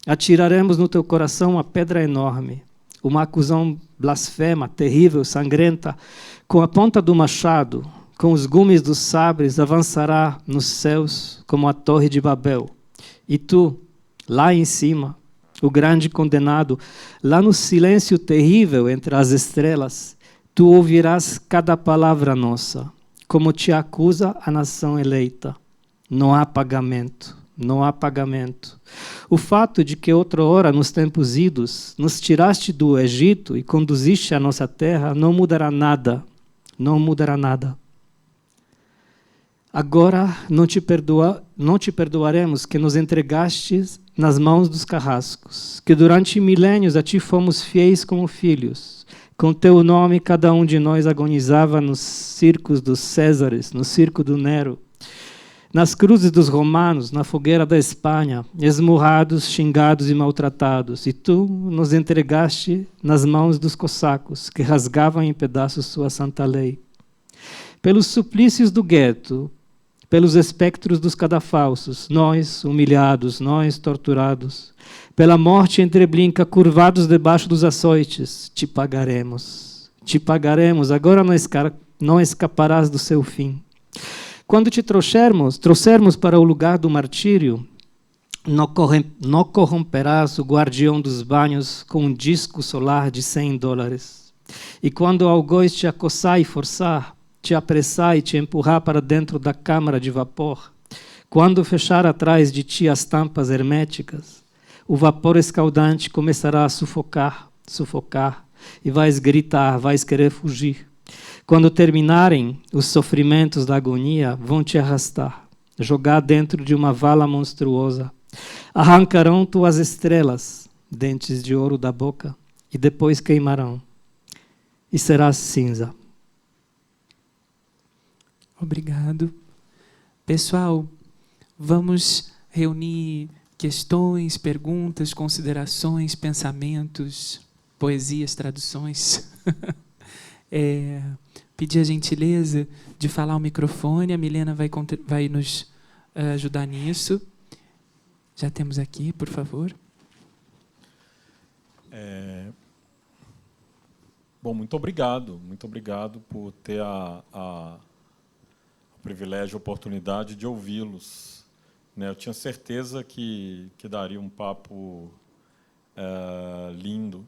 Atiraremos no teu coração uma pedra enorme, uma acusação blasfema, terrível, sangrenta, com a ponta do machado, com os gumes dos sabres, avançará nos céus como a torre de Babel. E tu, lá em cima, o grande condenado, lá no silêncio terrível entre as estrelas, tu ouvirás cada palavra nossa, como te acusa a nação eleita. Não há pagamento, não há pagamento. O fato de que outrora, nos tempos idos, nos tiraste do Egito e conduziste à nossa terra, não mudará nada, não mudará nada. Agora não te perdoaremos que nos entregastes nas mãos dos carrascos, que durante milênios a ti fomos fiéis como filhos. Com teu nome cada um de nós agonizava nos circos dos Césares, no circo do Nero, nas cruzes dos romanos, na fogueira da Espanha, esmurrados, xingados e maltratados. E tu nos entregaste nas mãos dos cossacos, que rasgavam em pedaços sua santa lei. Pelos suplícios do gueto, pelos espectros dos cadafalsos, nós humilhados, nós torturados, pela morte entreblinca, curvados debaixo dos açoites, te pagaremos, agora não escaparás do seu fim. Quando te trouxermos para o lugar do martírio, não corromperás o guardião dos banhos com um disco solar de $100. E quando o algoz te acossar e forçar, te apressar e te empurrar para dentro da câmara de vapor, quando fechar atrás de ti as tampas herméticas, o vapor escaldante começará a sufocar, e vais gritar, vais querer fugir. Quando terminarem os sofrimentos da agonia, vão te arrastar, jogar dentro de uma vala monstruosa. Arrancarão tuas estrelas, dentes de ouro da boca, e depois queimarão, e serás cinza. Obrigado. Pessoal, vamos reunir questões, perguntas, considerações, pensamentos, poesias, traduções. Pedir a gentileza de falar ao microfone. A Milena vai nos ajudar nisso. Já temos aqui, por favor. Bom, muito obrigado por ter o privilégio, a oportunidade de ouvi-los. Eu tinha certeza que daria um papo lindo.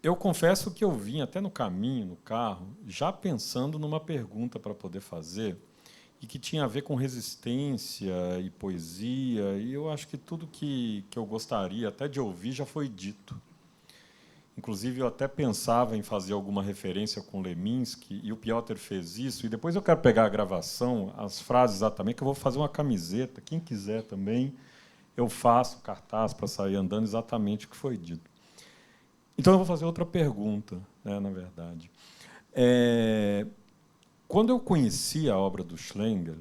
Eu confesso que eu vim até no caminho, no carro, já pensando numa pergunta para poder fazer, e que tinha a ver com resistência e poesia, e eu acho que tudo que eu gostaria até de ouvir já foi dito. Inclusive, eu até pensava em fazer alguma referência com Leminski, e o Piotr fez isso, e depois eu quero pegar a gravação, as frases exatamente, que eu vou fazer uma camiseta, quem quiser também, eu faço cartaz para sair andando exatamente o que foi dito. Então, eu vou fazer outra pergunta, na verdade. Quando eu conheci a obra do Schlengel,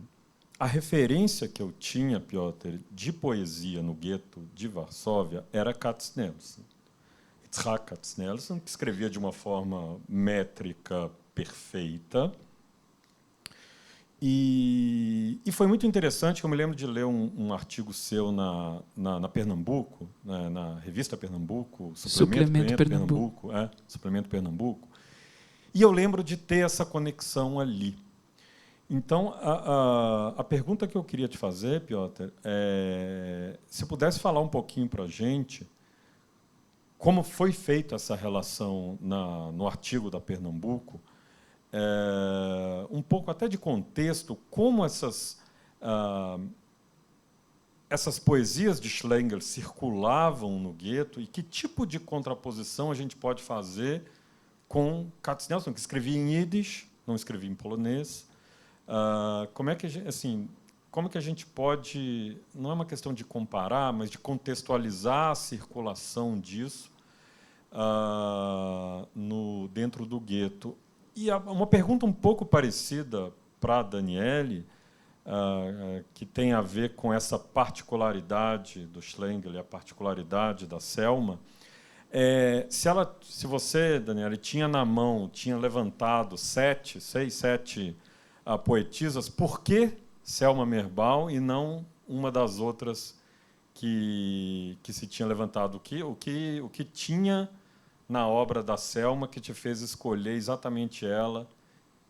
a referência que eu tinha, Piotr, de poesia no gueto de Varsóvia era Katznelson. Itzhak Katznelson, que escrevia de uma forma métrica perfeita. E foi muito interessante, que eu me lembro de ler um artigo seu na Pernambuco, na revista Pernambuco, Suplemento Pernambuco. Suplemento Pernambuco. E eu lembro de ter essa conexão ali. Então, a pergunta que eu queria te fazer, Piotr, se pudesse falar um pouquinho para a gente como foi feita essa relação no artigo da Pernambuco, um pouco até de contexto, como essas poesias de Schlengel circulavam no gueto e que tipo de contraposição a gente pode fazer com Katznelson, que escrevia em Yiddish, não escrevia em polonês. Como é que a gente pode, não é uma questão de comparar, mas de contextualizar a circulação disso dentro do gueto? E uma pergunta um pouco parecida para a Daniele, que tem a ver com essa particularidade do Schlengel e a particularidade da Selma. Se você, Daniele, tinha na mão, tinha levantado 6, 7 poetisas, por que Selma Merbal e não uma das outras que se tinha levantado? O que tinha na obra da Selma que te fez escolher exatamente ela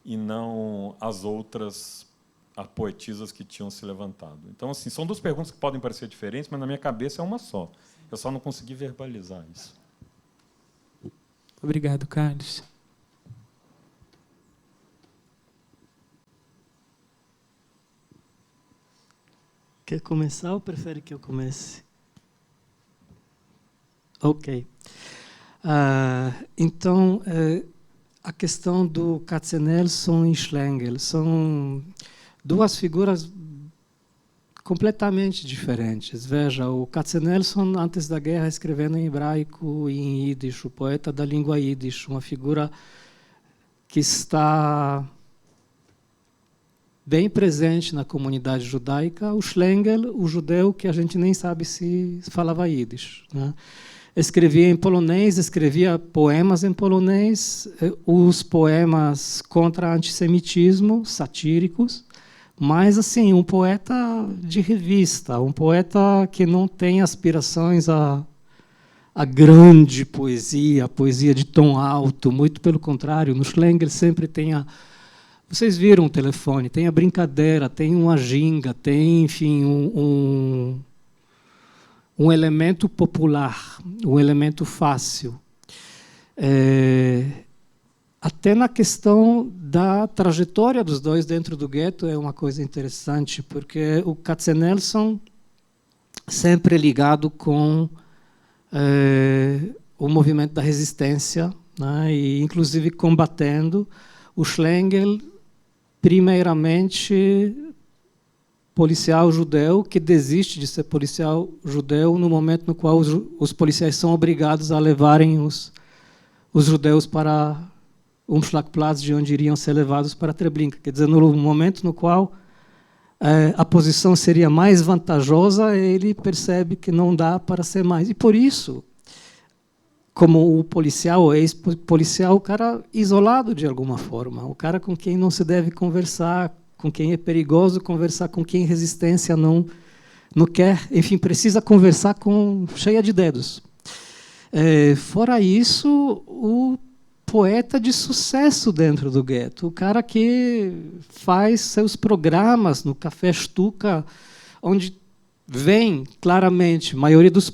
e não as outras poetisas que tinham se levantado? Então, assim, são duas perguntas que podem parecer diferentes, mas na minha cabeça é uma só. Eu só não consegui verbalizar isso. Obrigado, Carlos. Quer começar ou prefere que eu comece? Ok. Então, a questão do Katznelson e Schlengel são duas figuras completamente diferentes. Veja, o Katznelson, antes da guerra, escrevendo em hebraico e em Yiddish, o poeta da língua Yiddish, uma figura que está bem presente na comunidade judaica. O Schlengel, o judeu que a gente nem sabe se falava Yiddish, né? Escrevia em polonês, escrevia poemas em polonês, os poemas contra antissemitismo, satíricos, mas assim, um poeta de revista, um poeta que não tem aspirações a grande poesia, a poesia de tom alto, muito pelo contrário. No Schlengel sempre tem vocês viram o telefone, tem a brincadeira, tem uma ginga, tem, enfim, um elemento popular, um elemento fácil. Até na questão da trajetória dos dois dentro do gueto é uma coisa interessante, porque o Katznelson sempre ligado com o movimento da resistência, né, e inclusive combatendo. O Schlengel, primeiramente, policial judeu que desiste de ser policial judeu no momento no qual os policiais são obrigados a levarem os judeus para Umschlagplatz, de onde iriam ser levados para Treblinka. Quer dizer, no momento no qual a posição seria mais vantajosa, ele percebe que não dá para ser mais. E por isso, como o policial ou ex-policial, o cara isolado de alguma forma, o cara com quem não se deve conversar, com quem é perigoso conversar, com quem resistência não quer, enfim, precisa conversar cheia de dedos. Fora isso, o poeta de sucesso dentro do gueto, o cara que faz seus programas no Café Stuka, onde vem claramente, a maioria dos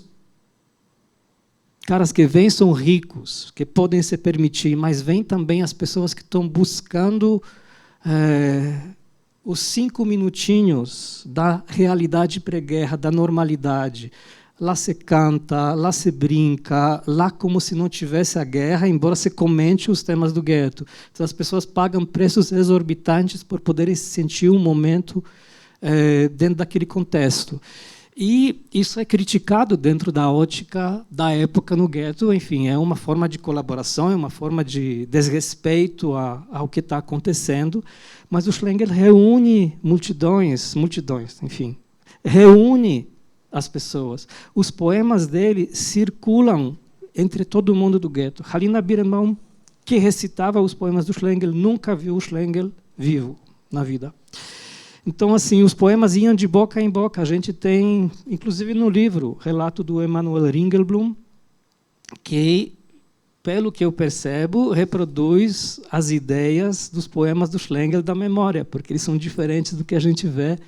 caras que vêm são ricos, que podem se permitir, mas vêm também as pessoas que estão buscando os 5 minutinhos da realidade pré-guerra, da normalidade. Lá se canta, lá se brinca, lá como se não tivesse a guerra, embora se comente os temas do gueto. Então, as pessoas pagam preços exorbitantes por poderem sentir um momento dentro daquele contexto. E isso é criticado dentro da ótica da época no gueto. Enfim, é uma forma de colaboração, é uma forma de desrespeito ao que está acontecendo. Mas o Schlengel reúne multidões, enfim, reúne as pessoas. Os poemas dele circulam entre todo mundo do gueto. Halina Birenbaum, que recitava os poemas do Schlengel, nunca viu o Schlengel vivo na vida. Então, assim, os poemas iam de boca em boca. A gente tem, inclusive no livro, relato do Emanuel Ringelblum, que, pelo que eu percebo, reproduz as ideias dos poemas do Schlengel da memória, porque eles são diferentes do que a gente vê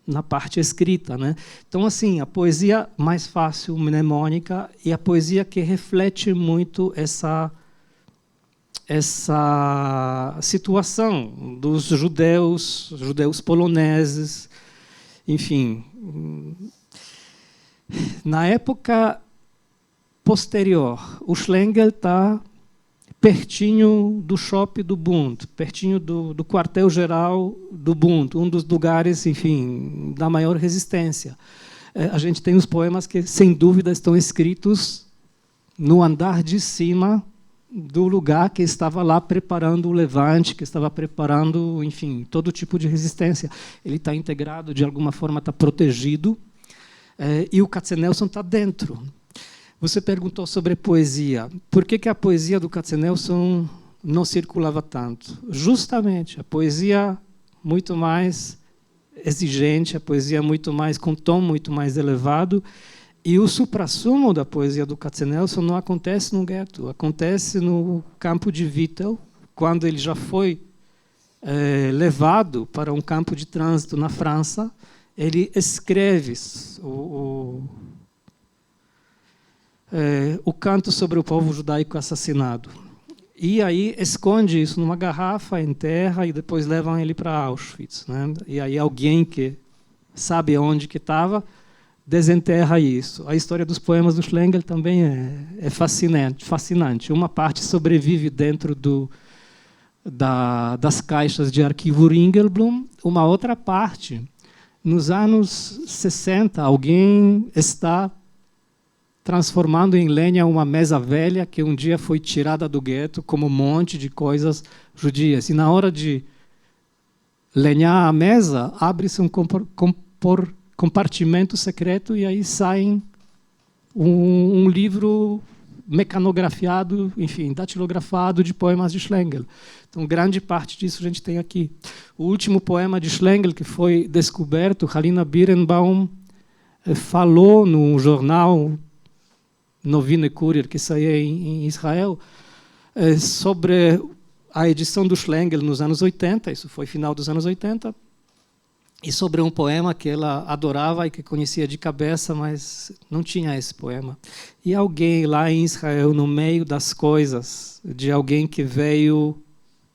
na parte escrita, né? Então, assim, a poesia mais fácil, mnemônica, e a poesia que reflete muito essa situação dos judeus poloneses, enfim. Na época posterior, o Schlengel está pertinho do shopping do Bund, pertinho do quartel-geral do Bund, um dos lugares, enfim, da maior resistência. A gente tem os poemas que, sem dúvida, estão escritos no andar de cima do lugar que estava lá preparando o levante, que estava preparando, enfim, todo tipo de resistência. Ele está integrado, de alguma forma está protegido, e o Katzenelson está dentro. Você perguntou sobre poesia. Por que a poesia do Katzenelson não circulava tanto? Justamente, a poesia muito mais exigente, a poesia muito mais com tom muito mais elevado. E o suprassumo da poesia do Katzenelson não acontece no gueto, acontece no campo de Vittel, quando ele já foi levado para um campo de trânsito na França. Ele escreve o canto sobre o povo judaico assassinado. E aí esconde isso numa garrafa, enterra e depois levam ele para Auschwitz, né? E aí alguém que sabe onde que estava desenterra isso. A história dos poemas do Schlengel também é fascinante. Uma parte sobrevive dentro das caixas de arquivo Ringelblum, uma outra parte, nos anos 60, alguém está transformando em lenha uma mesa velha que um dia foi tirada do gueto como um monte de coisas judias. E na hora de lenhar a mesa, abre-se um compartimento secreto e aí sai um livro mecanografiado, enfim, datilografado de poemas de Schlengel. Então, grande parte disso a gente tem aqui. O último poema de Schlengel que foi descoberto, Halina Birenbaum falou no jornal Novine Kurier, que saía em Israel, sobre a edição do Schlengel nos anos 80, isso foi final dos anos 80, e sobre um poema que ela adorava e que conhecia de cabeça, mas não tinha esse poema. E alguém lá em Israel, no meio das coisas, de alguém que veio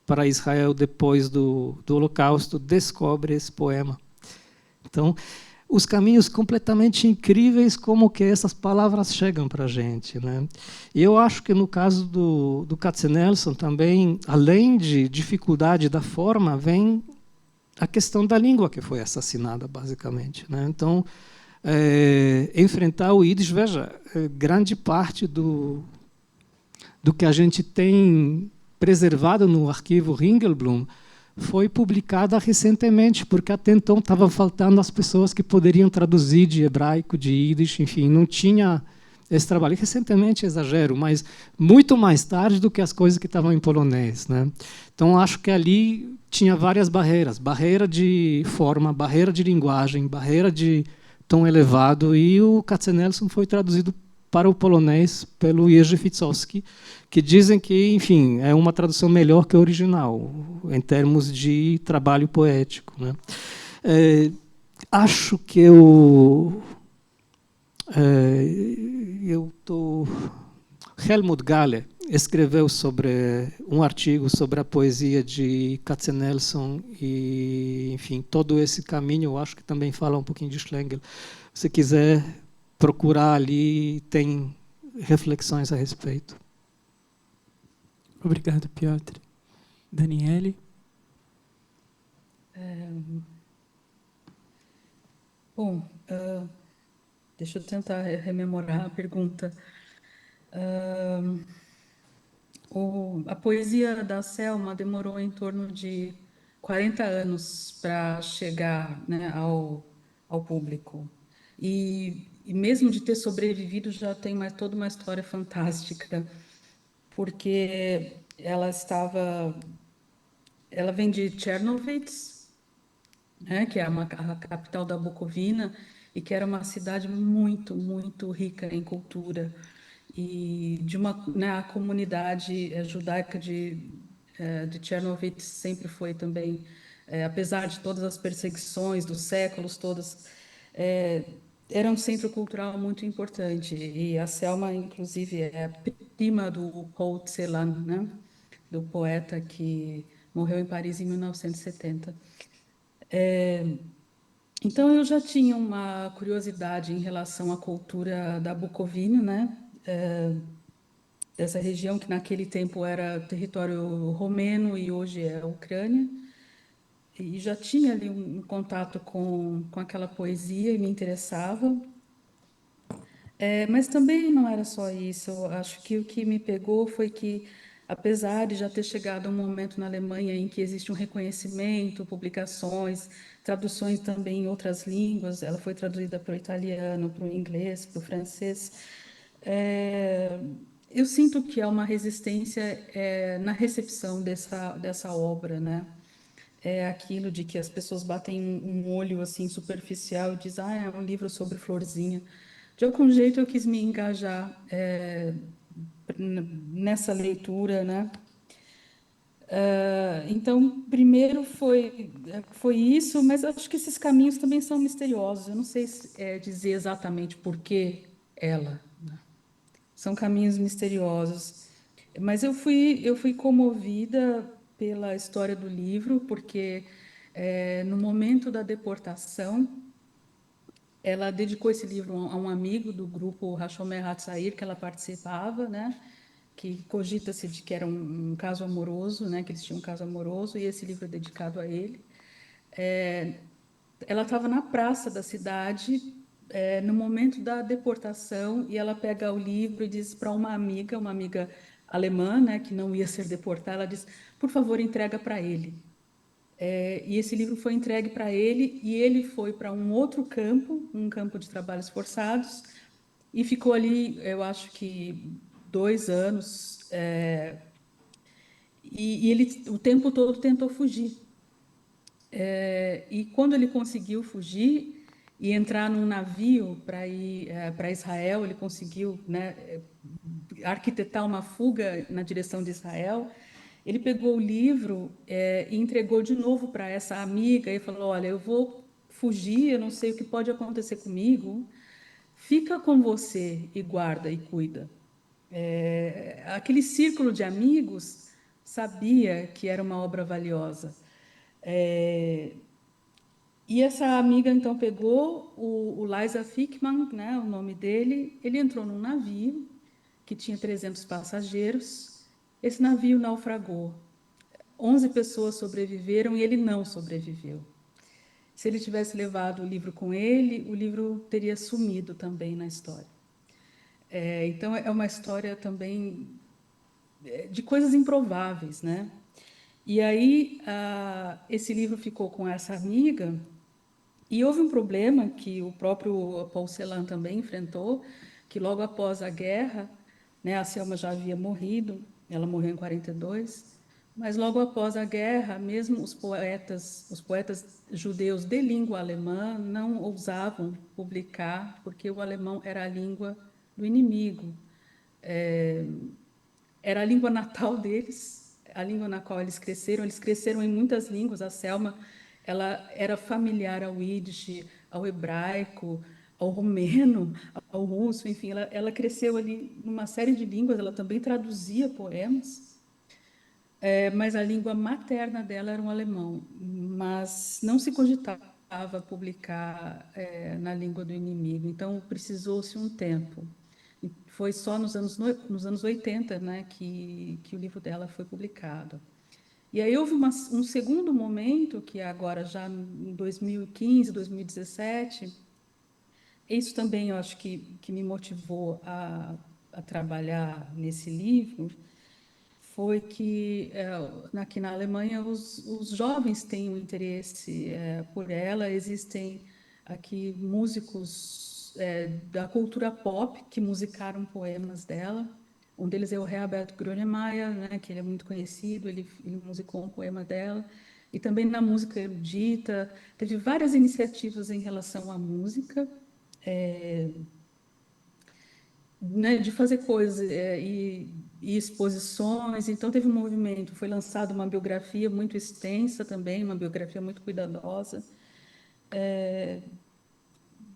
para Israel depois do Holocausto, descobre esse poema. Então, os caminhos completamente incríveis como que essas palavras chegam para a gente, né? E eu acho que no caso do Katzenelson também, além de dificuldade da forma, vem a questão da língua que foi assassinada, basicamente, né? Então, enfrentar o Yiddish, veja, grande parte do que a gente tem preservado no arquivo Ringelblum foi publicada recentemente, porque até então estava faltando as pessoas que poderiam traduzir de hebraico, de Yiddish, enfim, não tinha esse trabalho. Recentemente, exagero, mas muito mais tarde do que as coisas que estavam em polonês, né? Então, acho que ali tinha várias barreiras. Barreira de forma, barreira de linguagem, barreira de tom elevado, e o Katzenelson foi traduzido para o polonês pelo Jerzy Fitzowski, que dizem que, enfim, é uma tradução melhor que a original, em termos de trabalho poético, né? Acho que Helmut Galle escreveu sobre um artigo sobre a poesia de Katzenelson e, enfim, todo esse caminho. Eu acho que também fala um pouquinho de Schlengel. Se quiser procurar ali, tem reflexões a respeito. Obrigado, Piotr. Daniele? Bom, Deixa eu tentar rememorar a pergunta. A poesia da Selma demorou em torno de 40 anos para chegar, né, ao público. E mesmo de ter sobrevivido, já tem toda uma história fantástica, porque ela vem de Chernovitz, né, que é a capital da Bucovina, e que era uma cidade muito, muito rica em cultura. E né, a comunidade judaica de Chernovitz sempre foi também, apesar de todas as perseguições dos séculos todos, é, era um centro cultural muito importante. E a Selma, inclusive, é prima do Paul Celan, né, do poeta que morreu em Paris em 1970. Então, eu já tinha uma curiosidade em relação à cultura da Bucovina, né? Dessa região que naquele tempo era território romeno e hoje é a Ucrânia. E já tinha ali um contato com aquela poesia e me interessava. Mas também não era só isso. Eu acho que o que me pegou foi que, apesar de já ter chegado um momento na Alemanha em que existe um reconhecimento, publicações, traduções também em outras línguas, ela foi traduzida para o italiano, para o inglês, para o francês. É, eu sinto que há uma resistência na recepção dessa obra, né? É aquilo de que as pessoas batem um olho assim superficial e dizem, ah, é um livro sobre florzinha. De algum jeito eu quis me engajar nessa leitura, né? Então, primeiro foi isso, mas acho que esses caminhos também são misteriosos. Eu não sei dizer exatamente por que ela. São caminhos misteriosos. Mas eu fui comovida pela história do livro, porque no momento da deportação, ela dedicou esse livro a um amigo do grupo Hashomer Hatzair, que ela participava, né? Que cogita-se de que era um caso amoroso, né? Que eles tinham um caso amoroso, e esse livro é dedicado a ele. Ela estava na praça da cidade, no momento da deportação, e ela pega o livro e diz para uma amiga alemã, né, que não ia ser deportada, ela diz, por favor, entrega para ele. E esse livro foi entregue para ele, e ele foi para um outro campo, um campo de trabalhos forçados, e ficou ali, eu acho que 2 anos, e ele o tempo todo tentou fugir. E quando ele conseguiu fugir e entrar num navio para ir para Israel, ele conseguiu, né, arquitetar uma fuga na direção de Israel. Ele pegou o livro e entregou de novo para essa amiga e falou: Olha, eu vou fugir, eu não sei o que pode acontecer comigo. Fica com você e guarda e cuida. Aquele círculo de amigos sabia que era uma obra valiosa. É, e essa amiga então pegou o Liza Fickman, né, o nome dele, ele entrou num navio que tinha 300 passageiros. Esse navio naufragou. 11 pessoas sobreviveram e ele não sobreviveu. Se ele tivesse levado o livro com ele, o livro teria sumido também na história. Então é uma história também de coisas improváveis, né? E aí esse livro ficou com essa amiga. E houve um problema que o próprio Paul Celan também enfrentou, que logo após a guerra, né, a Selma já havia morrido, ela morreu em 42, mas logo após a guerra, mesmo os poetas judeus de língua alemã não ousavam publicar, porque o alemão era a língua do inimigo. Era a língua natal deles, a língua na qual eles cresceram em muitas línguas. A Selma, ela era familiar ao Yiddish, ao hebraico, ao romeno, ao russo, enfim, ela cresceu ali numa série de línguas, ela também traduzia poemas, mas a língua materna dela era o alemão, mas não se cogitava publicar na língua do inimigo, então precisou-se um tempo. E foi só nos anos 80, né, que o livro dela foi publicado. E aí houve um segundo momento, que é agora já em 2015, 2017, isso também eu acho que me motivou a trabalhar nesse livro, foi que aqui na Alemanha os jovens têm um interesse por ela. Existem aqui músicos da cultura pop que musicaram poemas dela. Um deles é o Herbert Grönemeyer, né, que ele é muito conhecido, ele musicou um poema dela. E também na música erudita, teve várias iniciativas em relação à música, né, de fazer coisas e exposições. Então, teve um movimento, foi lançada uma biografia muito extensa também, uma biografia muito cuidadosa.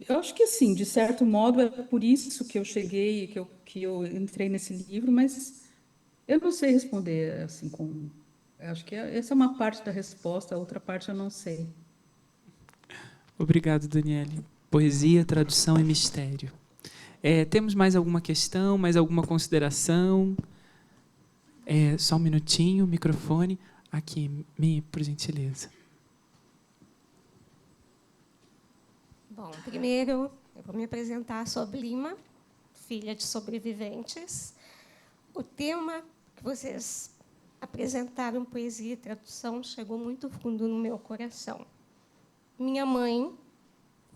Eu acho que, assim, de certo modo, é por isso que eu cheguei, que eu entrei nesse livro, mas eu não sei responder, assim, com... Eu acho que essa é uma parte da resposta, a outra parte eu não sei. Obrigado, Daniele. Poesia, tradução e mistério. Temos mais alguma questão, mais alguma consideração? Só um minutinho, microfone. Aqui, por gentileza. Bom, primeiro eu vou me apresentar, sou Blima, filha de sobreviventes. O tema que vocês apresentaram, poesia e tradução, chegou muito fundo no meu coração. Minha mãe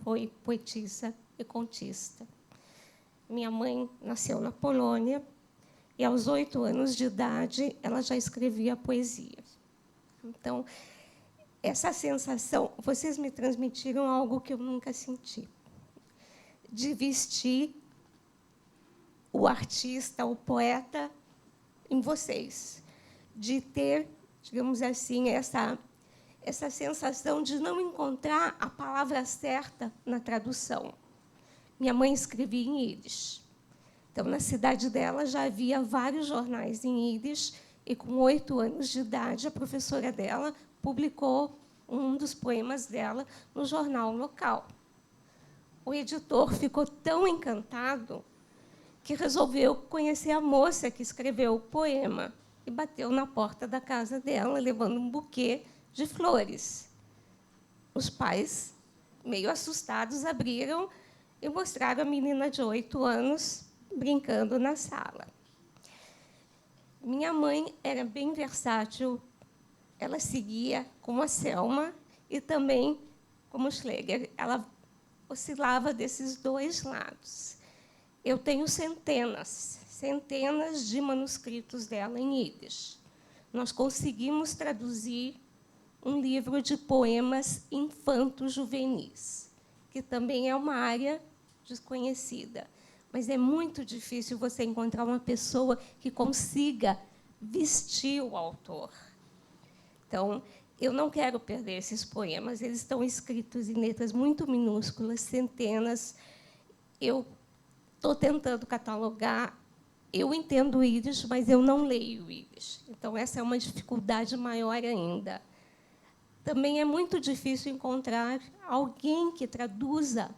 foi poetisa e contista. Minha mãe nasceu na Polônia e, aos 8 anos de idade, ela já escrevia poesia. Então, essa sensação, vocês me transmitiram algo que eu nunca senti, de vestir o artista, o poeta em vocês, de ter, digamos assim, essa sensação de não encontrar a palavra certa na tradução. Minha mãe escrevia em Yiddish. Então, na cidade dela, já havia vários jornais em Yiddish, e, com 8 anos de idade, a professora dela publicou um dos poemas dela no jornal local. O editor ficou tão encantado que resolveu conhecer a moça que escreveu o poema e bateu na porta da casa dela, levando um buquê de flores. Os pais, meio assustados, abriram e mostraram a menina de 8 anos brincando na sala. Minha mãe era bem versátil, ela seguia como a Selma e também como Schlegel. Ela oscilava desses dois lados. Eu tenho centenas de manuscritos dela em Yiddish. Nós conseguimos traduzir um livro de poemas infanto-juvenis, que também é uma área desconhecida. Mas é muito difícil você encontrar uma pessoa que consiga vestir o autor. Então, eu não quero perder esses poemas. Eles estão escritos em letras muito minúsculas, centenas. Eu estou tentando catalogar. Eu entendo Yiddish, mas eu não leio Yiddish. Então, essa é uma dificuldade maior ainda. Também é muito difícil encontrar alguém que traduza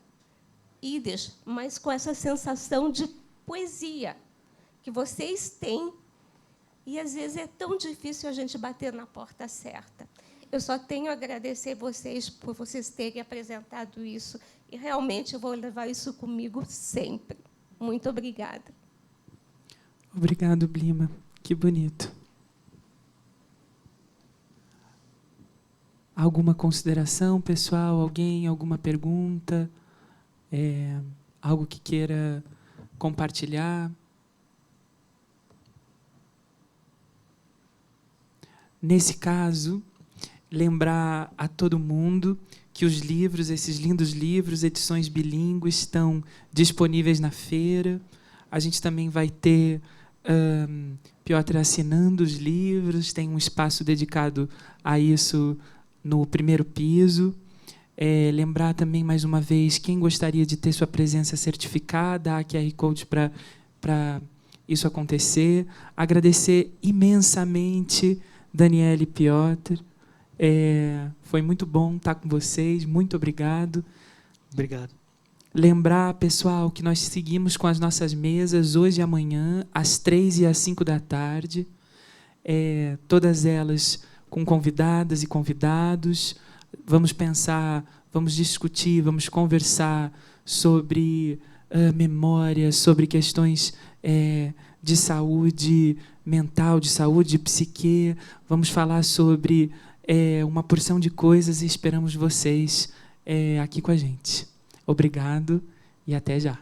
Yiddish, mas com essa sensação de poesia que vocês têm, e, às vezes, é tão difícil a gente bater na porta certa. Eu só tenho a agradecer vocês por vocês terem apresentado isso, e, realmente, eu vou levar isso comigo sempre. Muito obrigada. Obrigado, Blima. Que bonito. Alguma consideração, pessoal? Alguém? Alguma pergunta? Algo que queira compartilhar? Nesse caso, lembrar a todo mundo que os livros, esses lindos livros, edições bilíngues, estão disponíveis na feira. A gente também vai ter Piotr assinando os livros, tem um espaço dedicado a isso no primeiro piso. Lembrar também, mais uma vez, quem gostaria de ter sua presença certificada, há QR Code para isso acontecer. Agradecer imensamente Daniele e Piotr. Foi muito bom estar com vocês. Muito obrigado. Obrigado. Lembrar, pessoal, que nós seguimos com as nossas mesas hoje e amanhã, às 3 e às 5 da tarde. Todas elas com convidadas e convidados. Vamos pensar, vamos discutir, vamos conversar sobre memória, sobre questões de saúde mental, de saúde, psique. Vamos falar sobre uma porção de coisas e esperamos vocês aqui com a gente. Obrigado e até já.